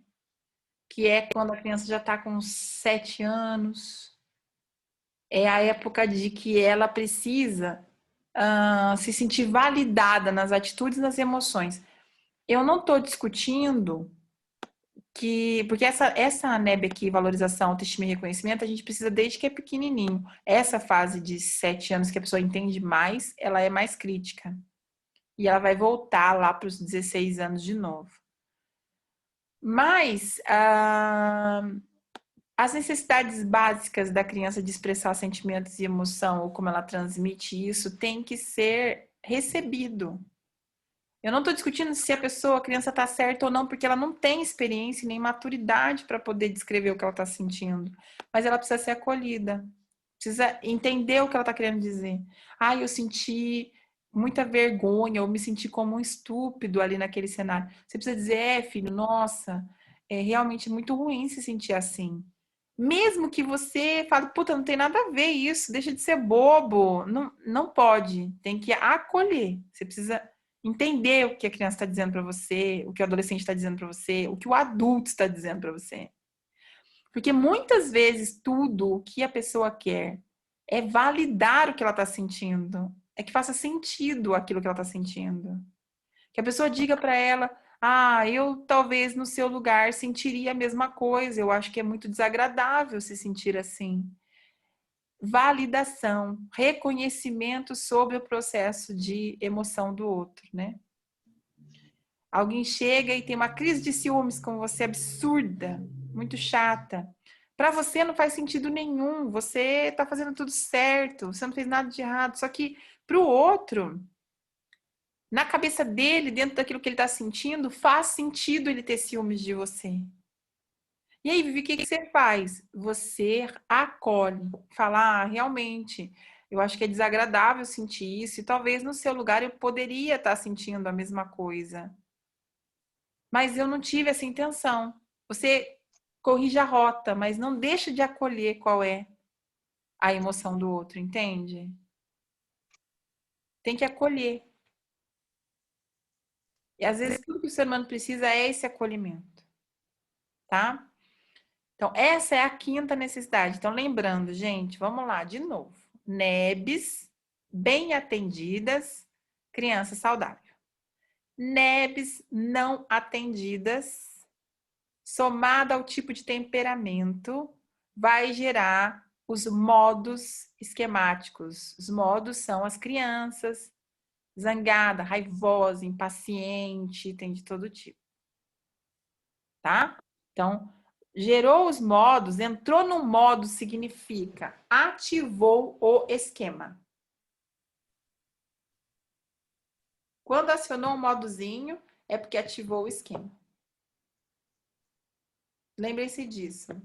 Que é quando a criança já está com 7 anos. É a época de que ela precisa se sentir validada nas atitudes e nas emoções. Eu não estou discutindo que... Porque essa NEB aqui, valorização, autoestima e reconhecimento, a gente precisa desde que é pequenininho. Essa fase de 7 anos que a pessoa entende mais, ela é mais crítica. E ela vai voltar lá para os 16 anos de novo. Mas as necessidades básicas da criança de expressar sentimentos e emoção, ou como ela transmite isso, tem que ser recebido. Eu não estou discutindo se a criança está certa ou não, porque ela não tem experiência nem maturidade para poder descrever o que ela está sentindo. Mas ela precisa ser acolhida, precisa entender o que ela está querendo dizer. Ah, eu senti muita vergonha, ou me senti como um estúpido ali naquele cenário. Você precisa dizer, filho, nossa, é realmente muito ruim se sentir assim. Mesmo que você fale, puta, não tem nada a ver isso, deixa de ser bobo. Não, não pode, tem que acolher. Você precisa entender o que a criança está dizendo para você, o que o adolescente está dizendo para você, o que o adulto está dizendo para você. Porque muitas vezes tudo o que a pessoa quer é validar o que ela está sentindo, é que faça sentido aquilo que ela está sentindo. Que a pessoa diga para ela, ah, eu talvez no seu lugar sentiria a mesma coisa, eu acho que é muito desagradável se sentir assim. Validação, reconhecimento sobre o processo de emoção do outro, né? Alguém chega e tem uma crise de ciúmes com você absurda, muito chata. Para você não faz sentido nenhum, você está fazendo tudo certo, você não fez nada de errado. Só que para o outro, na cabeça dele, dentro daquilo que ele está sentindo, faz sentido ele ter ciúmes de você. E aí, Vivi, o que que você faz? Você acolhe, fala, ah, realmente, eu acho que é desagradável sentir isso, e talvez no seu lugar eu poderia estar sentindo a mesma coisa. Mas eu não tive essa intenção. Você corrige a rota, mas não deixa de acolher qual é a emoção do outro, entende? Tem que acolher. E às vezes tudo que o ser humano precisa é esse acolhimento, tá? Então, essa é a quinta necessidade. Então, lembrando, gente, vamos lá, de novo. NEBs bem atendidas, criança saudável. NEBs não atendidas, somada ao tipo de temperamento, vai gerar os modos esquemáticos. Os modos são as crianças, zangada, raivosa, impaciente, tem de todo tipo. Tá? Então, gerou os modos, entrou no modo significa ativou o esquema. Quando acionou o modozinho, é porque ativou o esquema. Lembrem-se disso.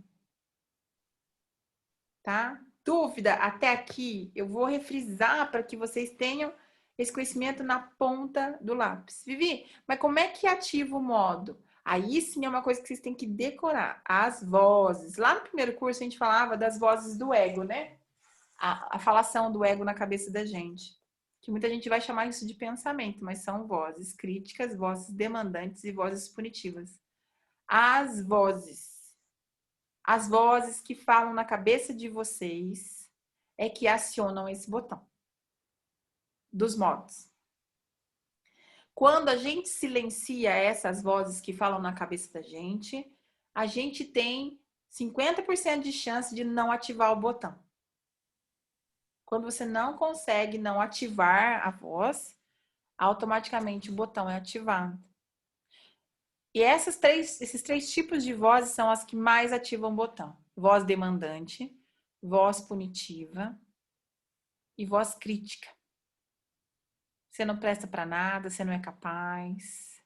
Tá? Dúvida até aqui? Eu vou refrisar para que vocês tenham esse conhecimento na ponta do lápis. Vivi, mas como é que ativa o modo? Aí sim é uma coisa que vocês têm que decorar. As vozes. Lá no primeiro curso a gente falava das vozes do ego, né? A falação do ego na cabeça da gente. Que muita gente vai chamar isso de pensamento, mas são vozes críticas, vozes demandantes e vozes punitivas. As vozes que falam na cabeça de vocês é que acionam esse botão dos modos. Quando a gente silencia essas vozes que falam na cabeça da gente, a gente tem 50% de chance de não ativar o botão. Quando você não consegue não ativar a voz, automaticamente o botão é ativado. E esses três tipos de vozes são as que mais ativam o botão. Voz demandante, voz punitiva e voz crítica. Você não presta para nada, você não é capaz.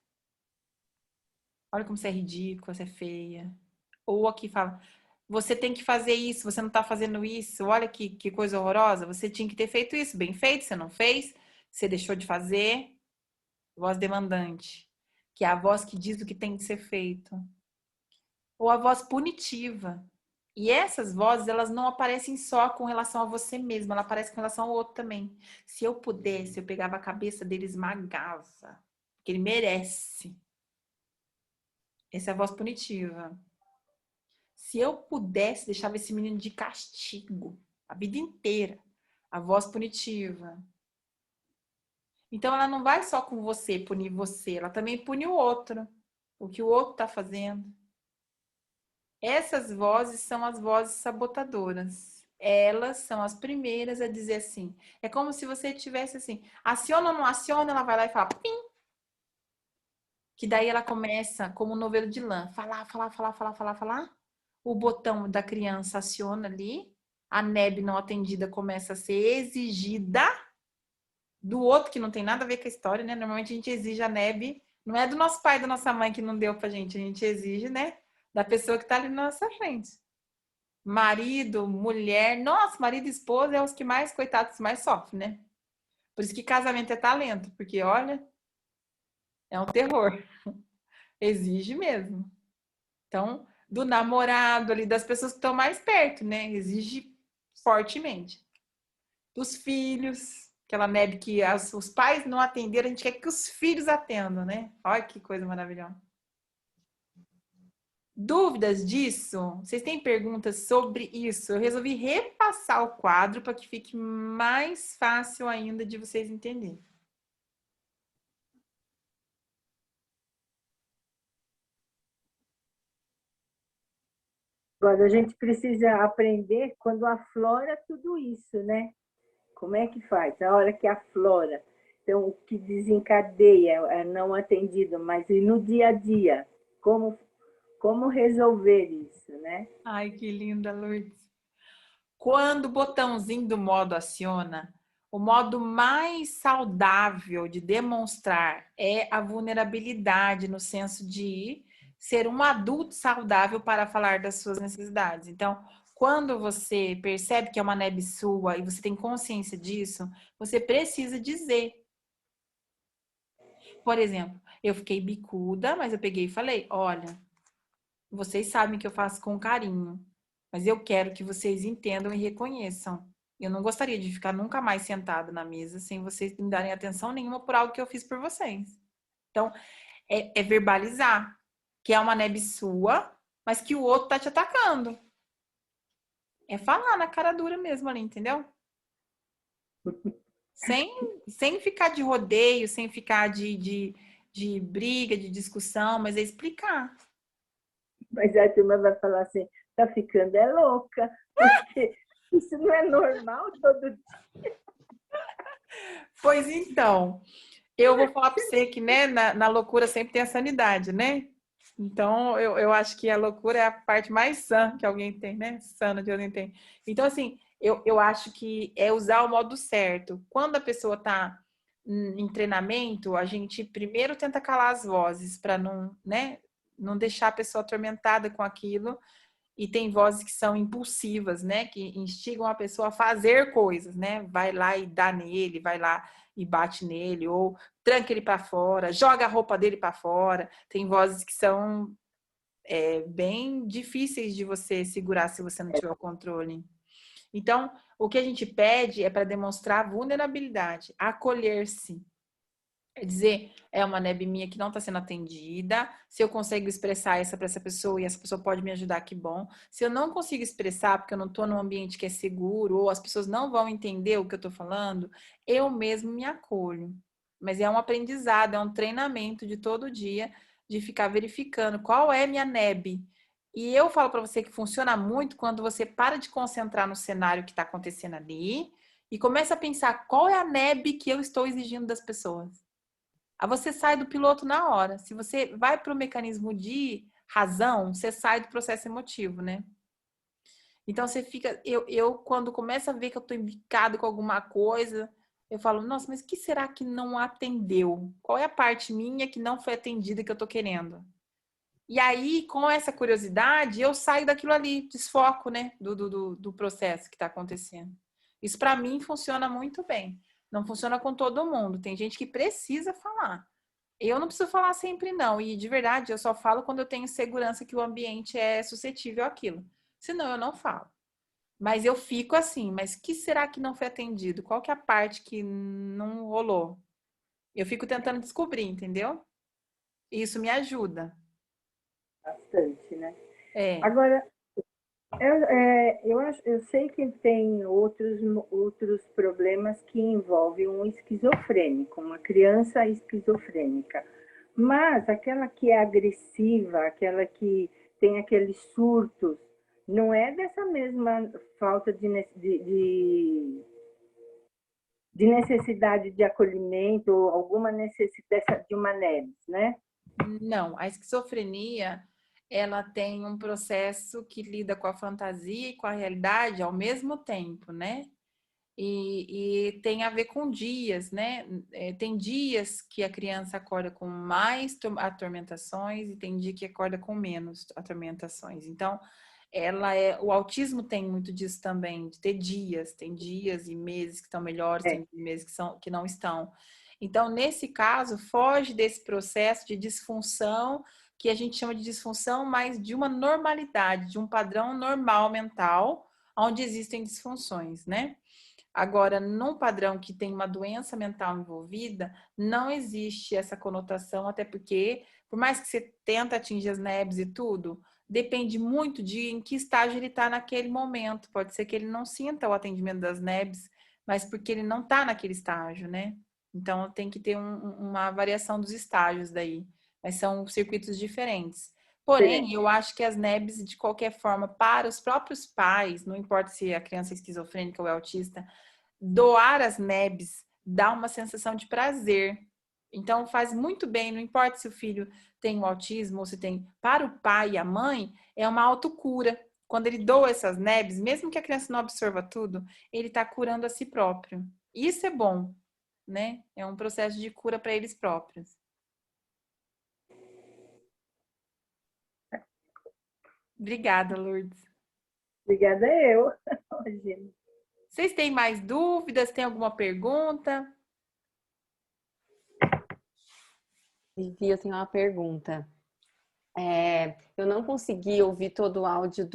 Olha como você é ridícula, você é feia. Ou aqui fala, você tem que fazer isso, você não tá fazendo isso. Olha que coisa horrorosa, você tinha que ter feito isso, bem feito, você não fez, você deixou de fazer. Voz demandante, que é a voz que diz o que tem que ser feito. Ou a voz punitiva. E essas vozes, elas não aparecem só com relação a você mesmo, ela aparece com relação ao outro também. Se eu pudesse, eu pegava a cabeça dele e esmagava. Porque ele merece. Essa é a voz punitiva. Se eu pudesse, deixava esse menino de castigo a vida inteira. A voz punitiva. Então, ela não vai só com você, punir você. Ela também pune o outro. O que o outro está fazendo. Essas vozes são as vozes sabotadoras. Elas são as primeiras a dizer assim. É como se você tivesse assim, aciona ou não aciona, ela vai lá e fala pim. Que daí ela começa como um novelo de lã, falar. O botão da criança aciona ali, a NEB não atendida começa a ser exigida do outro que não tem nada a ver com a história, né? Normalmente a gente exige a NEB, não é do nosso pai, da nossa mãe que não deu pra gente, a gente exige, né? Da pessoa que tá ali na nossa frente. Marido, mulher, nossa, marido e esposa é os que mais, coitados, mais sofrem, né? Por isso que casamento é talento, porque olha, é um terror. Exige mesmo. Então, do namorado ali, das pessoas que estão mais perto, né? Exige fortemente. Dos filhos, aquela NEB que os pais não atenderam, a gente quer que os filhos atendam, né? Olha que coisa maravilhosa. Dúvidas disso? Vocês têm perguntas sobre isso? Eu resolvi repassar o quadro para que fique mais fácil ainda de vocês entenderem. Agora, a gente precisa aprender quando aflora tudo isso, né? Como é que faz? A hora que aflora. Então, o que desencadeia é não atendido, mas e no dia a dia? Como resolver isso, né? Ai, que linda, Lourdes. Quando o botãozinho do modo aciona, o modo mais saudável de demonstrar é a vulnerabilidade, no senso de ser um adulto saudável para falar das suas necessidades. Então, quando você percebe que é uma NEB sua e você tem consciência disso, você precisa dizer. Por exemplo, eu fiquei bicuda, mas eu peguei e falei: olha, vocês sabem que eu faço com carinho, mas eu quero que vocês entendam e reconheçam. Eu não gostaria de ficar nunca mais sentada na mesa sem vocês me darem atenção nenhuma por algo que eu fiz por vocês. Então, é verbalizar que é uma NEB sua, mas que o outro tá te atacando. É falar na cara dura mesmo ali, entendeu? Sem ficar de rodeio, sem ficar de briga, de discussão, mas é explicar. Mas a turma vai falar assim, tá ficando é louca, porque isso não é normal todo dia. Pois então, eu vou falar para você que, né, na loucura sempre tem a sanidade, né? Então, eu acho que a loucura é a parte mais sã que alguém tem, né? Sana de alguém tem. Então, assim, eu acho que é usar o modo certo. Quando a pessoa está em treinamento, a gente primeiro tenta calar as vozes para não, né, não deixar a pessoa atormentada com aquilo. E tem vozes que são impulsivas, né? Que instigam a pessoa a fazer coisas, né? Vai lá e dá nele, vai lá e bate nele, ou tranca ele para fora, joga a roupa dele para fora. Tem vozes que são bem difíceis de você segurar se você não tiver o controle. Então, o que a gente pede é para demonstrar vulnerabilidade, acolher-se. É dizer, é uma neb minha que não está sendo atendida. Se eu consigo expressar essa para essa pessoa e essa pessoa pode me ajudar, que bom. Se eu não consigo expressar porque eu não estou num ambiente que é seguro ou as pessoas não vão entender o que eu estou falando, eu mesmo me acolho. Mas é um aprendizado, é um treinamento de todo dia de ficar verificando qual é minha neb. E eu falo para você que funciona muito quando você para de concentrar no cenário que está acontecendo ali e começa a pensar qual é a neb que eu estou exigindo das pessoas. Aí você sai do piloto na hora. Se você vai para o mecanismo de razão, você sai do processo emotivo, né? Então você fica. Eu quando começo a ver que eu estou embicado com alguma coisa, eu falo, nossa, mas o que será que não atendeu? Qual é a parte minha que não foi atendida que eu estou querendo? E aí, com essa curiosidade, eu saio daquilo ali, desfoco, né? Do processo que está acontecendo. Isso para mim funciona muito bem. Não funciona com todo mundo. Tem gente que precisa falar. Eu não preciso falar sempre não. E de verdade, eu só falo quando eu tenho segurança que o ambiente é suscetível àquilo. Senão eu não falo. Mas eu fico assim, mas que será que não foi atendido? Qual que é a parte que não rolou? Eu fico tentando descobrir, entendeu? Isso me ajuda. Bastante, né? É. Agora, eu sei que tem outros problemas que envolvem um esquizofrênico, uma criança esquizofrênica. Mas aquela que é agressiva, aquela que tem aqueles surtos, não é dessa mesma falta de necessidade de acolhimento ou alguma necessidade de uma NEBS, né? Não, a esquizofrenia, ela tem um processo que lida com a fantasia e com a realidade ao mesmo tempo, né? E tem a ver com dias, né? Tem dias que a criança acorda com mais atormentações e tem dia que acorda com menos atormentações. Então, o autismo tem muito disso também, de ter dias, tem dias e meses que estão melhores, tem meses que não estão. Então, nesse caso, foge desse processo de disfunção, que a gente chama de disfunção, mas de uma normalidade, de um padrão normal mental, onde existem disfunções, né? Agora, num padrão que tem uma doença mental envolvida, não existe essa conotação, até porque, por mais que você tenta atingir as NEBs e tudo, depende muito de em que estágio ele está naquele momento. Pode ser que ele não sinta o atendimento das NEBs, mas porque ele não está naquele estágio, né? Então, tem que ter uma variação dos estágios daí. Mas são circuitos diferentes. Porém, eu acho que as NEBs, de qualquer forma, para os próprios pais, não importa se a criança é esquizofrênica ou é autista, doar as NEBs dá uma sensação de prazer. Então, faz muito bem, não importa se o filho tem o autismo ou se tem. Para o pai e a mãe, é uma autocura. Quando ele doa essas NEBs, mesmo que a criança não absorva tudo, ele está curando a si próprio. Isso é bom, né? É um processo de cura para eles próprios. Obrigada, Lourdes. Obrigada eu. Imagina. Vocês têm mais dúvidas? Tem alguma pergunta? Vivi, eu tenho uma pergunta. Eu não consegui ouvir todo o áudio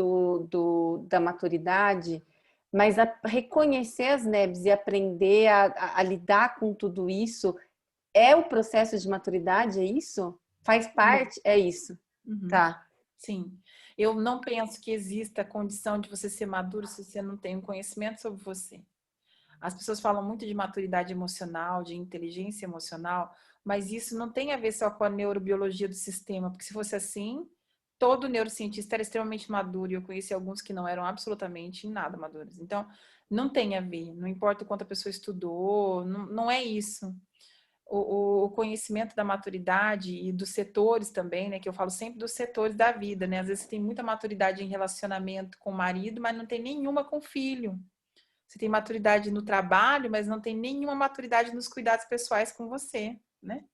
da maturidade, mas reconhecer as NEBs e aprender a lidar com tudo isso é o processo de maturidade, é isso? Faz parte? É isso. Uhum. Tá. Sim. Eu não penso que exista a condição de você ser maduro se você não tem um conhecimento sobre você. As pessoas falam muito de maturidade emocional, de inteligência emocional, mas isso não tem a ver só com a neurobiologia do sistema, porque se fosse assim, todo neurocientista era extremamente maduro, e eu conheci alguns que não eram absolutamente em nada maduros. Então, não tem a ver, não importa o quanto a pessoa estudou, não é isso. O conhecimento da maturidade e dos setores também, né? Que eu falo sempre dos setores da vida, né? Às vezes você tem muita maturidade em relacionamento com o marido, mas não tem nenhuma com o filho. Você tem maturidade no trabalho, mas não tem nenhuma maturidade nos cuidados pessoais com você, né?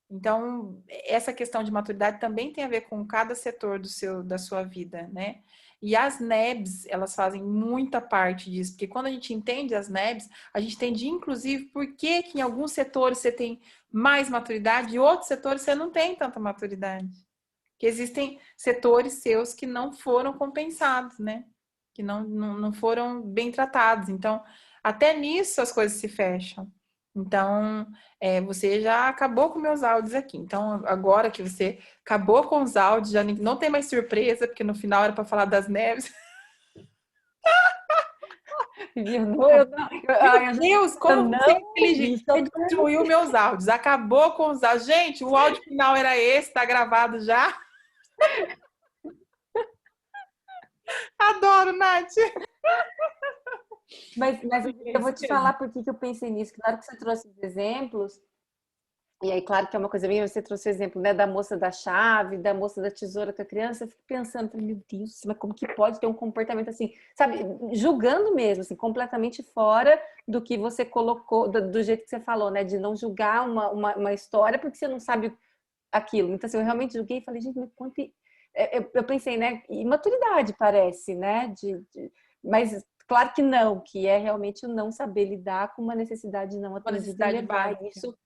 Então, essa questão de maturidade também tem a ver com cada setor da sua vida, né? E as NEBs, elas fazem muita parte disso, porque quando a gente entende as NEBs, a gente entende, inclusive, por que em alguns setores você tem mais maturidade e outros setores você não tem tanta maturidade. Que existem setores seus que não foram compensados, né? Que não foram bem tratados. Então, até nisso as coisas se fecham. Então, você já acabou com meus áudios aqui. Então, agora que você acabou com os áudios, já não tem mais surpresa, porque no final era para falar das neves. Viu? Não, eu não. Meu Deus, Eu como você é não inteligente. vi. Você destruiu meus áudios, acabou com os áudios. Gente, o áudio final era esse, tá gravado já. Adoro, Nath. Mas eu vou te falar por que eu pensei nisso, que na hora que você trouxe os exemplos, e aí, claro que é uma coisa minha, você trouxe o exemplo, né, da moça da chave, da moça da tesoura com a criança, eu fico pensando, falei, meu Deus, mas como que pode ter um comportamento assim, sabe, julgando mesmo, assim, completamente fora do que você colocou, do jeito que você falou, né, de não julgar uma história porque você não sabe aquilo. Então, assim, eu realmente julguei e falei, gente, mas quanto... Eu pensei, né, imaturidade parece, né, mas claro que não, que é realmente o não saber lidar com uma necessidade não Uma atendida e necessidade levar básica. isso...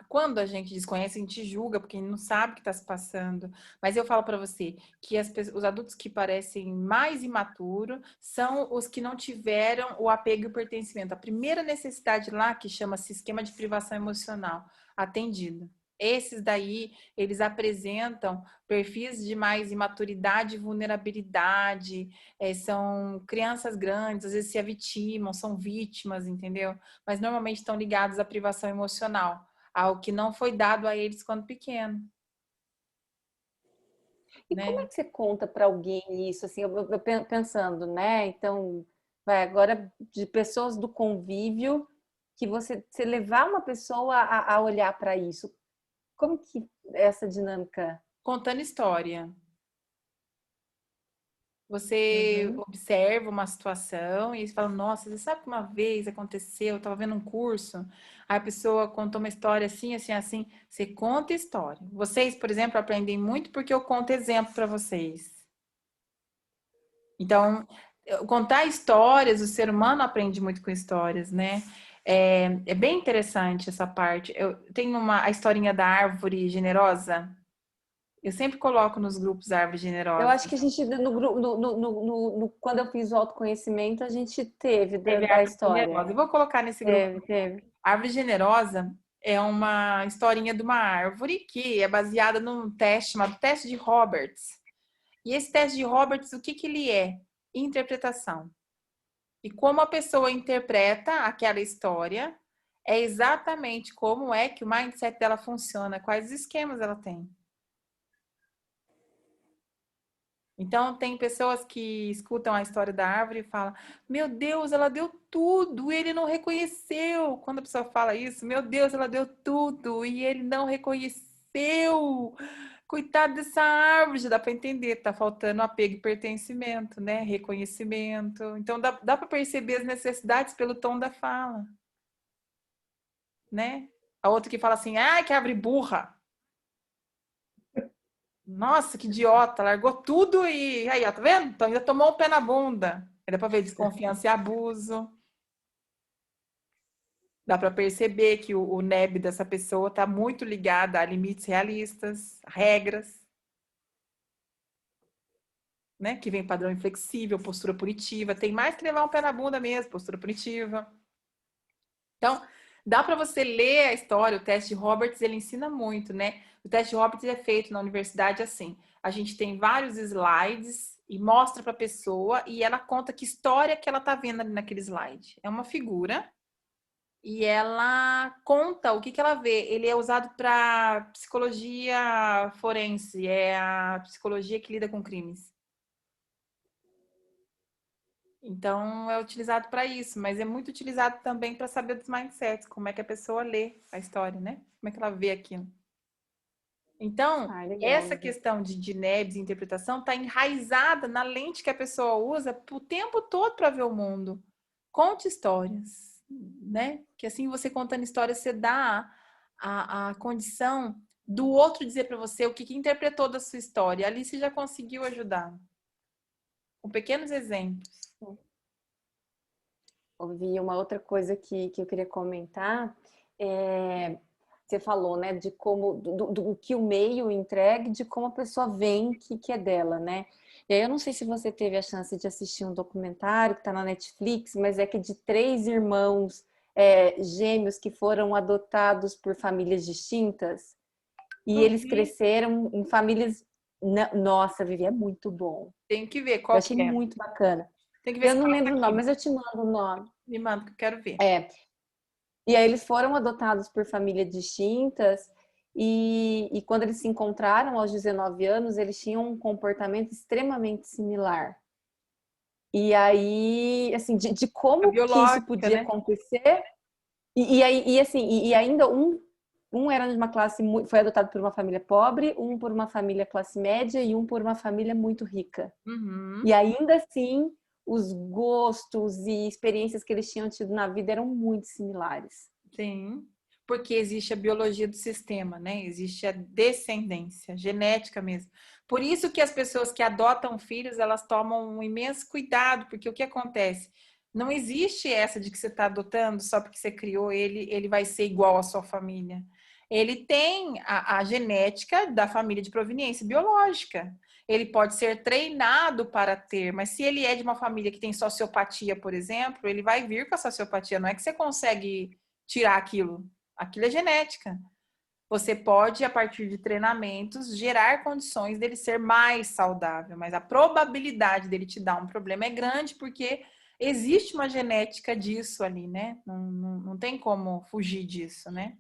Quando a gente desconhece, a gente julga, porque não sabe o que está se passando. Mas eu falo para você que os adultos que parecem mais imaturos são os que não tiveram o apego e o pertencimento. A primeira necessidade lá, que chama-se esquema de privação emocional, atendida. Esses daí, eles apresentam perfis de mais imaturidade e vulnerabilidade, são crianças grandes, às vezes se avitimam, são vítimas, entendeu? Mas normalmente estão ligados à privação emocional, ao que não foi dado a eles quando pequeno, E como é né? que você conta para alguém isso? Assim, eu pensando, né? Então, vai agora de pessoas do convívio, que você levar uma pessoa a olhar para isso. Como que é essa dinâmica? Contando história. Você Uhum. observa uma situação e você fala, nossa, você sabe que uma vez aconteceu, eu estava vendo um curso, aí a pessoa contou uma história assim, assim, assim. Você conta história. Vocês, por exemplo, aprendem muito porque eu conto exemplo para vocês. Então, contar histórias, o ser humano aprende muito com histórias, né? É bem interessante essa parte. Eu tenho a historinha da árvore generosa. Eu sempre coloco nos grupos árvore Eu generosa. acho que a gente, quando eu fiz o autoconhecimento, a gente teve Teve da árvore história. generosa. Eu vou colocar nesse grupo. Teve. Árvore generosa é uma historinha de uma árvore que é baseada num teste chamado teste de Roberts. E esse teste de Roberts, o que que ele é? Interpretação. E como a pessoa interpreta aquela história é exatamente como é que o mindset dela funciona, quais esquemas ela tem. Então, tem pessoas que escutam a história da árvore e falam: Meu Deus, ela deu tudo e ele não reconheceu. Quando a pessoa fala isso, meu Deus, ela deu tudo e ele não reconheceu. Coitado dessa árvore, já dá para entender, tá faltando apego e pertencimento, né? Reconhecimento. Então, dá para perceber as necessidades pelo tom da fala, né? A outra que fala assim: Ah, que árvore burra. Nossa, que idiota, largou tudo e aí, ó, tá vendo? Então ainda tomou um pé na bunda. Aí dá pra ver desconfiança e abuso. Dá pra perceber que o NEB dessa pessoa tá muito ligado a limites realistas, a regras, né? Que vem padrão inflexível, postura punitiva. Tem mais que levar um pé na bunda mesmo, postura punitiva. Então, Dá para você ler a história, o teste de Roberts, ele ensina muito, né? O teste de Roberts é feito na universidade assim. A gente tem vários slides e mostra para a pessoa e ela conta que história que ela tá vendo ali naquele slide. É uma figura e ela conta o que que ela vê. Ele é usado para psicologia forense, é a psicologia que lida com crimes. Então, é utilizado para isso, mas é muito utilizado também para saber dos mindsets, como é que a pessoa lê a história, né? Como é que ela vê aquilo. Então, essa Legal. questão de nebs e interpretação está enraizada na lente que a pessoa usa o tempo todo para ver o mundo. Conte histórias, né? Que assim você contando histórias, você dá a condição do outro dizer para você o que interpretou da sua história. Ali você já conseguiu ajudar. Com pequenos exemplos. Ouvi uma outra coisa que eu queria comentar. Você falou, né, de como do que o meio entrega, de como a pessoa vê que é dela, né? E aí eu não sei se você teve a chance de assistir um documentário que está na Netflix, mas é que de 3 irmãos gêmeos que foram adotados por famílias distintas e eles cresceram em famílias. Nossa, Vivi, é muito bom. Tem que ver Eu qual achei que é. muito bacana. Tem que ver Eu se não coloca lembro o nome, aqui. mas eu te mando o nome. Me manda que eu quero ver. E aí eles foram adotados por famílias distintas e quando eles se encontraram aos 19 anos, eles tinham um comportamento extremamente similar. E aí, assim, de A como que isso biológica, podia né? acontecer. E ainda um era de uma classe, foi adotado por uma família pobre, um por uma família classe média e um por uma família muito rica. Uhum. E ainda assim, os gostos e experiências que eles tinham tido na vida eram muito similares. Sim. Porque existe a biologia do sistema, né? Existe a descendência, genética mesmo. Por isso que as pessoas que adotam filhos, elas tomam um imenso cuidado, porque o que acontece? Não existe essa de que você está adotando só porque você criou ele, ele vai ser igual à sua família. Ele tem a genética da família de proveniência biológica. Ele pode ser treinado para ter, mas se ele é de uma família que tem sociopatia, por exemplo, ele vai vir com a sociopatia. Não é que você consegue tirar aquilo. Aquilo é genética. Você pode, a partir de treinamentos, gerar condições dele ser mais saudável, mas a probabilidade dele te dar um problema é grande porque existe uma genética disso ali, né? Não tem como fugir disso, né?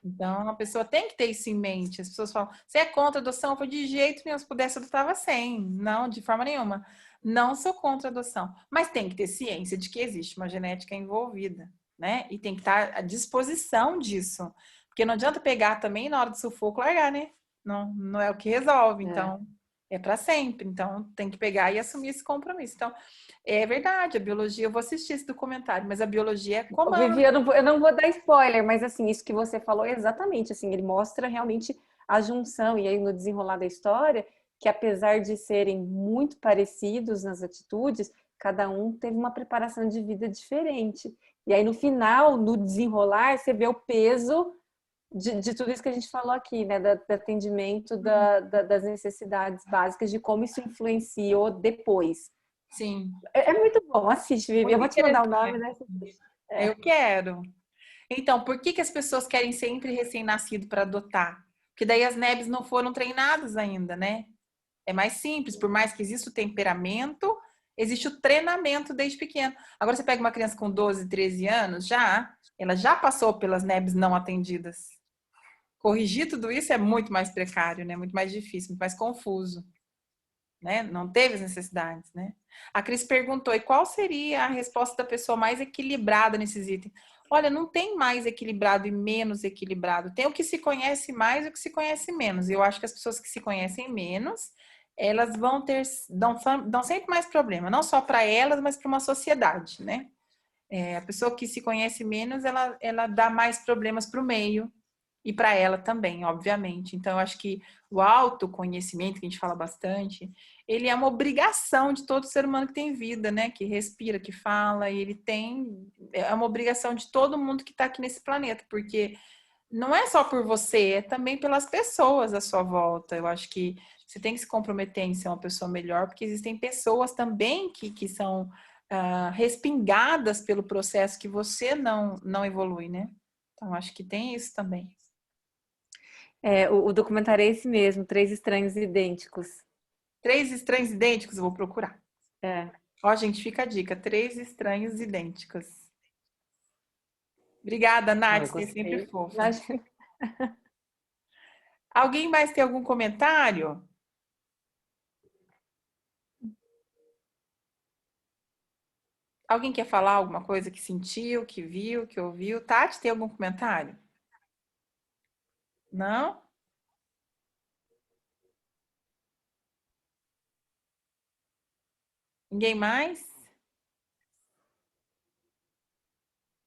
Então, a pessoa tem que ter isso em mente. As pessoas falam, você é contra a adoção? Eu falo, de jeito nenhum, se pudesse, eu adotava 100. Não, de forma nenhuma. Não sou contra a adoção. Mas tem que ter ciência de que existe uma genética envolvida, né? E tem que estar à disposição disso. Porque não adianta pegar também na hora do sufoco largar, né? Não é o que resolve. Então, é para sempre. Então, tem que pegar e assumir esse compromisso. Então, é verdade, a biologia, eu vou assistir esse documentário, mas a biologia é comando. Vivi, eu não vou dar spoiler, mas assim, isso que você falou é exatamente, assim, ele mostra realmente a junção, e aí no desenrolar da história, que apesar de serem muito parecidos nas atitudes, cada um teve uma preparação de vida diferente. E aí no final, no desenrolar, você vê o peso de tudo isso que a gente falou aqui, né? Do atendimento das necessidades básicas, de como isso influenciou depois. Sim. É muito bom, assiste, Vivi. Eu Muito vou te mandar o nome, interessante. né? Eu quero. Então, por que as pessoas querem sempre recém-nascido para adotar? Porque daí as nebs não foram treinadas ainda, né? É mais simples, por mais que exista o temperamento, existe o treinamento desde pequeno. Agora você pega uma criança com 12, 13 anos, ela já passou pelas nebs não atendidas. Corrigir tudo isso é muito mais precário, né? Muito mais difícil, muito mais confuso, né? Não teve as necessidades, né? A Cris perguntou, e qual seria a resposta da pessoa mais equilibrada nesses itens? Olha, não tem mais equilibrado e menos equilibrado. Tem o que se conhece mais e o que se conhece menos. Eu acho que as pessoas que se conhecem menos, elas dão sempre mais problema, não só para elas, mas para uma sociedade, né? A pessoa que se conhece menos, ela dá mais problemas para o meio e para ela também, obviamente. Então, eu acho que o autoconhecimento, que a gente fala bastante, ele é uma obrigação de todo ser humano que tem vida, né? Que respira, que fala, e é uma obrigação de todo mundo que está aqui nesse planeta, porque não é só por você, é também pelas pessoas à sua volta. Eu acho que você tem que se comprometer em ser uma pessoa melhor, porque existem pessoas também que são respingadas pelo processo que você não evolui, né? Então, acho que tem isso também. O documentário é esse mesmo, Três Estranhos Idênticos. 3 estranhos idênticos, eu vou procurar. É. Ó, gente, fica a dica. 3 estranhos idênticos. Obrigada, Nath. Eu Você é sempre gostei. fofa. Imagina. Alguém mais tem algum comentário? Alguém quer falar alguma coisa que sentiu, que viu, que ouviu? Tati, tem algum comentário? Não? Ninguém mais?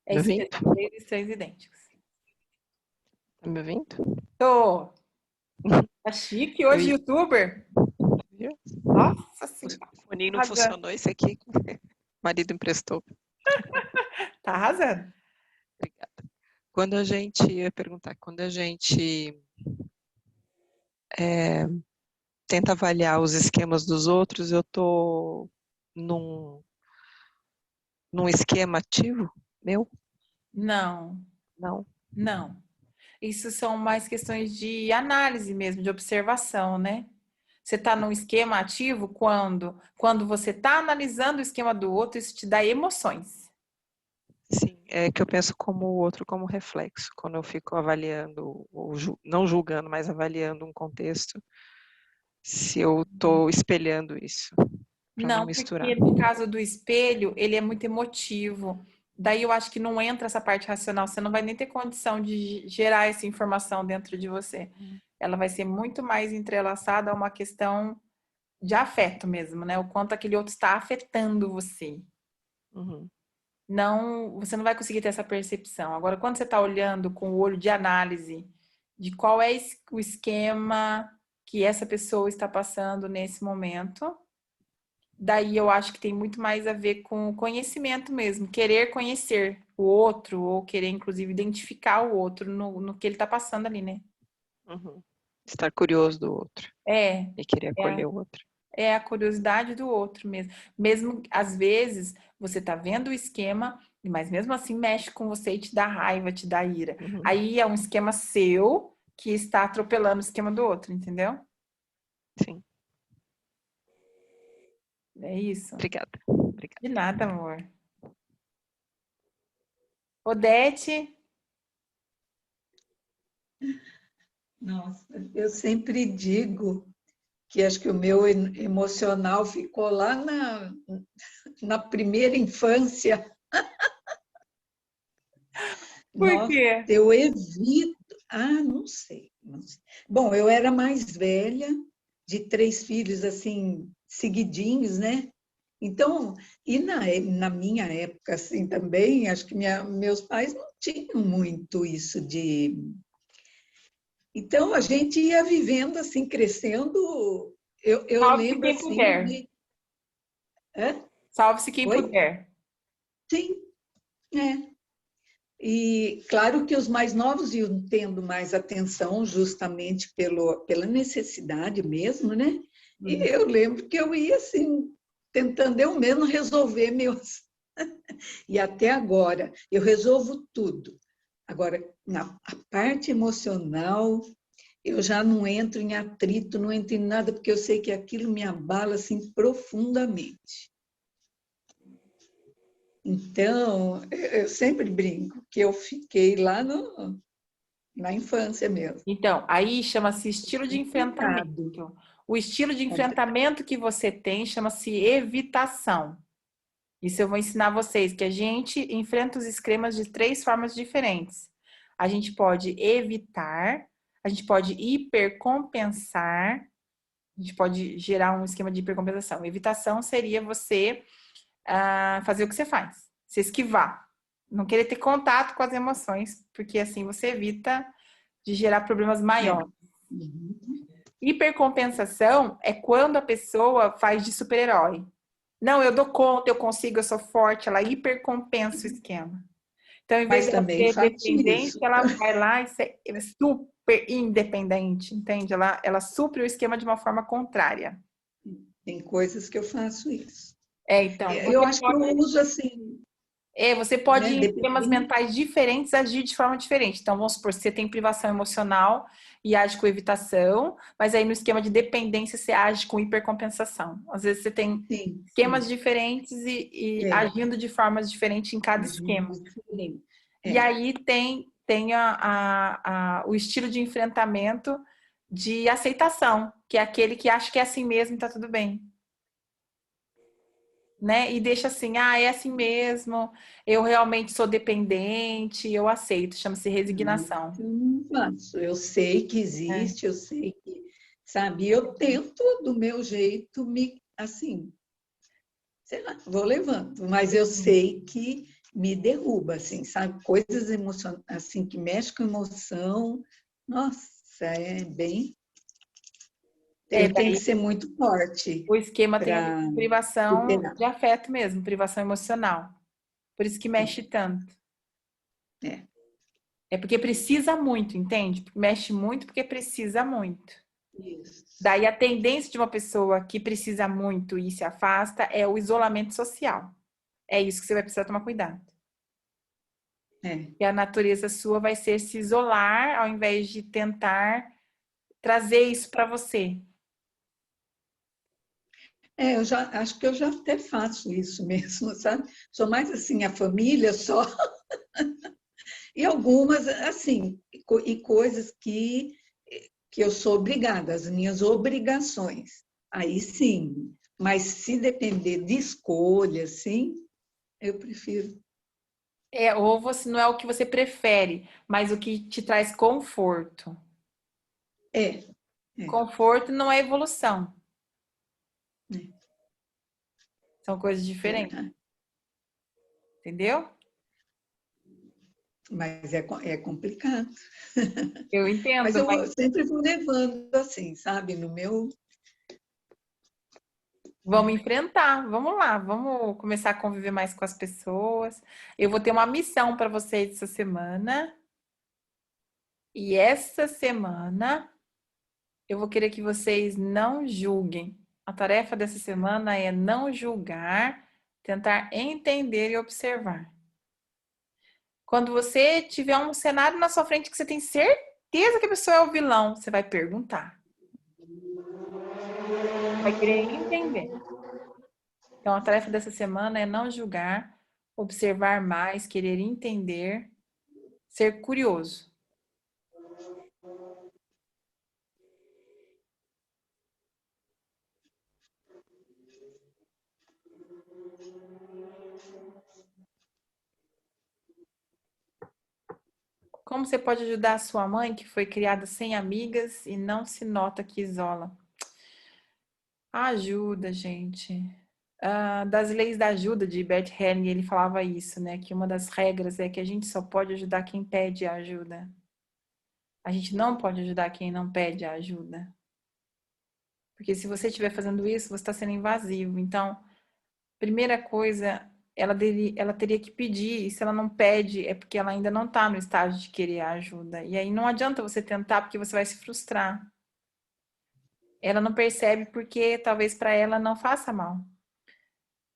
É Me isso ouvindo? mesmo, 3 estranhos idênticos. Tá me ouvindo? Tô. Tá chique hoje, ia- youtuber. Viu? Nossa senhora. O foninho não Arrasando. funcionou, esse aqui. O marido emprestou. Tá arrasando. Obrigada. Quando a gente, eu ia perguntar, quando a gente tenta avaliar os esquemas dos outros, eu tô num esquema ativo meu? Não, Não. não. Isso são mais questões de análise mesmo, de observação, né? Você está num esquema ativo quando você está analisando o esquema do outro, isso te dá emoções. Sim, é que eu penso como o outro como reflexo, quando eu fico avaliando, ou não julgando, mas avaliando um contexto, se eu estou espelhando isso, para não Não, misturar. porque no caso do espelho, ele é muito emotivo. Daí eu acho que não entra essa parte racional, você não vai nem ter condição de gerar essa informação dentro de você. Ela vai ser muito mais entrelaçada a uma questão de afeto mesmo, né? O quanto aquele outro está afetando você. Uhum. Não, você não vai conseguir ter essa percepção. Agora, quando você está olhando com o olho de análise de qual é o esquema que essa pessoa está passando nesse momento, daí eu acho que tem muito mais a ver com o conhecimento mesmo, querer conhecer o outro, ou querer, inclusive, identificar o outro no que ele está passando ali, né? Uhum. Estar curioso do outro É, e querer é, acolher o outro. é a curiosidade do outro mesmo. Mesmo, às vezes, você tá vendo o esquema, mas mesmo assim mexe com você e te dá raiva, te dá ira. Uhum. Aí é um esquema seu que está atropelando o esquema do outro, entendeu? Sim, É isso. obrigada. De Obrigada. nada, amor. Odete, Nossa, eu sempre digo que acho que o meu emocional ficou lá na primeira infância. por Nossa, quê? eu evito. Ah, não sei, não sei. Bom, eu era mais velha, de 3 filhos, assim, seguidinhos, né? Então, e na minha época, assim, também, acho que meus pais não tinham muito isso de. Então, a gente ia vivendo, assim, crescendo. Eu Salve-se lembro, quem assim, puder. de. Hã? Salve-se quem Oi? puder. Sim, é. E claro que os mais novos iam tendo mais atenção justamente pela necessidade mesmo, né? E eu lembro que eu ia assim, tentando eu mesmo resolver meus. E até agora, eu resolvo tudo. Agora, na a parte emocional, eu já não entro em atrito, não entro em nada, porque eu sei que aquilo me abala assim profundamente. Então, eu sempre brinco que eu fiquei lá na infância mesmo. Então, aí chama-se estilo de Complicado. enfrentamento. O estilo de Complicado. enfrentamento que você tem chama-se evitação. Isso eu vou ensinar vocês, que a gente enfrenta os esquemas de 3 formas diferentes. A gente pode evitar, a gente pode hipercompensar, a gente pode gerar um esquema de hipercompensação. Evitação seria você fazer o que você faz, se esquivar, não querer ter contato com as emoções, porque assim você evita de gerar problemas maiores. Uhum. Hipercompensação é quando a pessoa faz de super-herói. Não, eu dou conta, eu consigo, eu sou forte, ela hipercompensa o esquema. Então, em vez Mas de ela também ser faço dependente, isso. ela vai lá e é super independente, entende? Ela supre o esquema de uma forma contrária. Tem coisas que eu faço isso. Então, Eu você acho que eu pode. uso assim, Você pode, né? em esquemas mentais diferentes, agir de forma diferente. Então, vamos supor, você tem privação emocional e age com evitação, mas aí no esquema de dependência você age com hipercompensação. Às vezes você tem Sim, esquemas sim. diferentes e É, agindo de formas diferentes em cada agindo esquema. diferente. E É. aí tem o estilo de enfrentamento de aceitação, que é aquele que acha que é assim mesmo e tá tudo bem. Né? E deixa assim, é assim mesmo, eu realmente sou dependente, eu aceito, chama-se resignação. Eu não faço. Eu sei que É. existe, eu sei que, sabe, eu tento do meu jeito me, assim, sei lá, vou levando, mas eu sei que me derruba, assim, sabe, coisas emocionais, assim, que mexem com emoção, nossa, é bem, eu tenho que Daí ser muito forte o esquema tem a ver para com privação superar. de afeto mesmo, privação emocional. Por isso que mexe tanto. É, É porque precisa muito, entende? Mexe muito porque precisa muito. isso. Daí a tendência de uma pessoa que precisa muito e se afasta é o isolamento social. É isso que você vai precisar tomar cuidado. É. E a natureza sua vai ser se isolar ao invés de tentar trazer isso para você. É, eu já acho que eu já até faço isso mesmo, sabe? Sou mais assim, a família só, e algumas, assim, e coisas que eu sou obrigada, as minhas obrigações. Aí sim, mas se depender de escolha, sim, eu prefiro. Ou você não é o que você prefere, mas o que te traz conforto. É, é, Conforto não é evolução. é São coisas diferentes, verdade. entendeu? Mas é complicado. Eu Mas entendo, eu mas sempre vou levando assim, sabe? No meu. vamos enfrentar, vamos lá, vamos começar a conviver mais com as pessoas. Eu vou ter uma missão para vocês essa semana. E essa semana eu vou querer que vocês não julguem. A tarefa dessa semana é não julgar, tentar entender e observar. Quando você tiver um cenário na sua frente que você tem certeza que a pessoa é o vilão, você vai perguntar. Vai querer entender. Então, a tarefa dessa semana é não julgar, observar mais, querer entender, ser curioso. Como você pode ajudar a sua mãe, que foi criada sem amigas e não se nota que isola? Ajuda, gente. Das leis da ajuda de Bert Helling, ele falava isso, né? Que uma das regras é que a gente só pode ajudar quem pede ajuda. A gente não pode ajudar quem não pede ajuda. Porque se você estiver fazendo isso, você está sendo invasivo. Então, primeira coisa, ela teria que pedir. E se ela não pede, é porque ela ainda não está no estágio de querer a ajuda. E aí não adianta você tentar, porque você vai se frustrar. Ela não percebe porque talvez para ela não faça mal.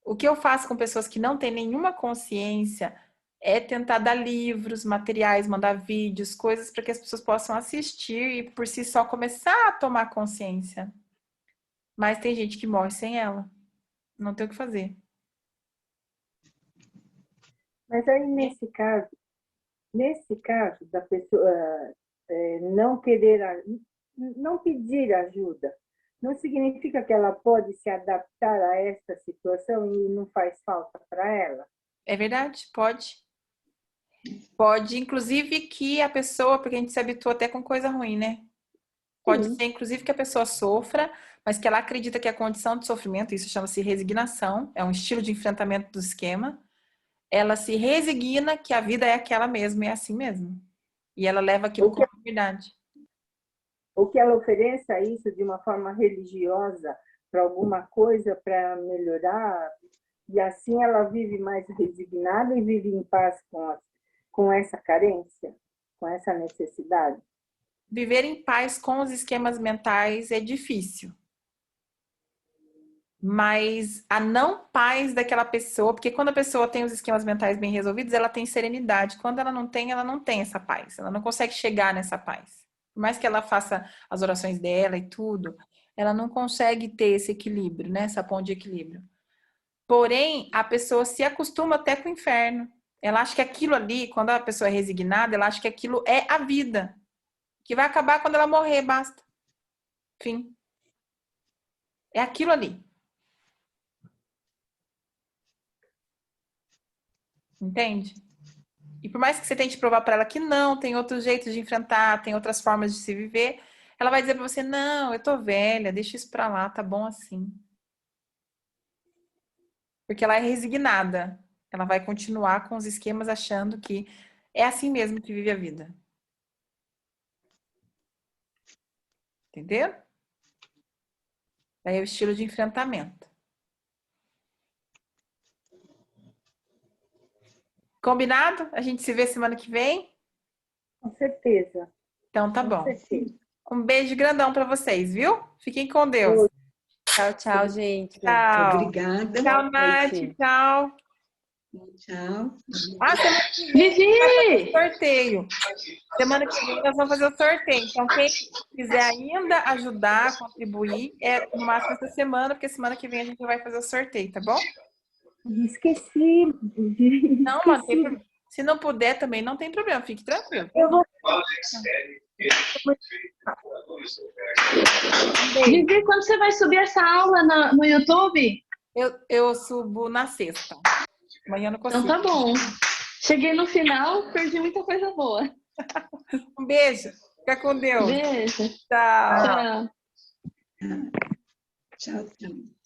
O que eu faço com pessoas que não têm nenhuma consciência é tentar dar livros, materiais, mandar vídeos, coisas para que as pessoas possam assistir e por si só começar a tomar consciência. Mas tem gente que morre sem ela. Não tem o que fazer. Mas aí, nesse caso da pessoa não querer, não pedir ajuda, não significa que ela pode se adaptar a essa situação e não faz falta para ela? É verdade? Pode. Pode, inclusive, que a pessoa, porque a gente se habitua até com coisa ruim, né? Pode Sim. ser, inclusive, que a pessoa sofra, mas que ela acredita que a condição de sofrimento, isso chama-se resignação, é um estilo de enfrentamento do esquema. Ela se resigna que a vida é aquela mesma, é assim mesmo. E ela leva aquilo Ou que, como verdade. ou que ela ofereça isso de uma forma religiosa para alguma coisa para melhorar, e assim ela vive mais resignada e vive em paz com essa carência, com essa necessidade. Viver em paz com os esquemas mentais é difícil. mas a não paz daquela pessoa, porque quando a pessoa tem os esquemas mentais bem resolvidos, ela tem serenidade. Quando ela não tem essa paz. Ela não consegue chegar nessa paz. Por mais que ela faça as orações dela e tudo, ela não consegue ter esse equilíbrio, né? Essa ponte de equilíbrio. Porém, a pessoa se acostuma até com o inferno. Ela acha que aquilo ali, quando a pessoa é resignada, ela acha que aquilo é a vida. Que vai acabar quando ela morrer, basta. Fim. É aquilo ali. Entende? E por mais que você tente provar para ela que não, tem outros jeitos de enfrentar, tem outras formas de se viver, ela vai dizer para você, não, eu tô velha, deixa isso para lá, tá bom assim. Porque ela é resignada. Ela vai continuar com os esquemas achando que é assim mesmo que vive a vida. Entendeu? Daí é o estilo de enfrentamento. Combinado? A gente se vê semana que vem? Com certeza. Então tá Com bom. certeza. Um beijo grandão para vocês, viu? Fiquem com Deus. Tchau, tchau, gente. Tchau. Obrigada. Tchau, Nath. noite. Tchau. Semana que vem Vivi! sorteio. Semana que vem nós vamos fazer o sorteio. Então, quem quiser ainda ajudar, contribuir, é no máximo essa semana, porque semana que vem a gente vai fazer o sorteio, tá bom? Esqueci. Não, mano, se não puder também, não tem problema, fique tranquilo. Eu vou... Vivi, quando você vai subir essa aula no YouTube? Eu subo na sexta. Amanhã eu não consigo. Então tá bom. Cheguei no final, perdi muita coisa boa. Um beijo. Fica com Deus. Beijo. Tchau. Tchau. Tchau.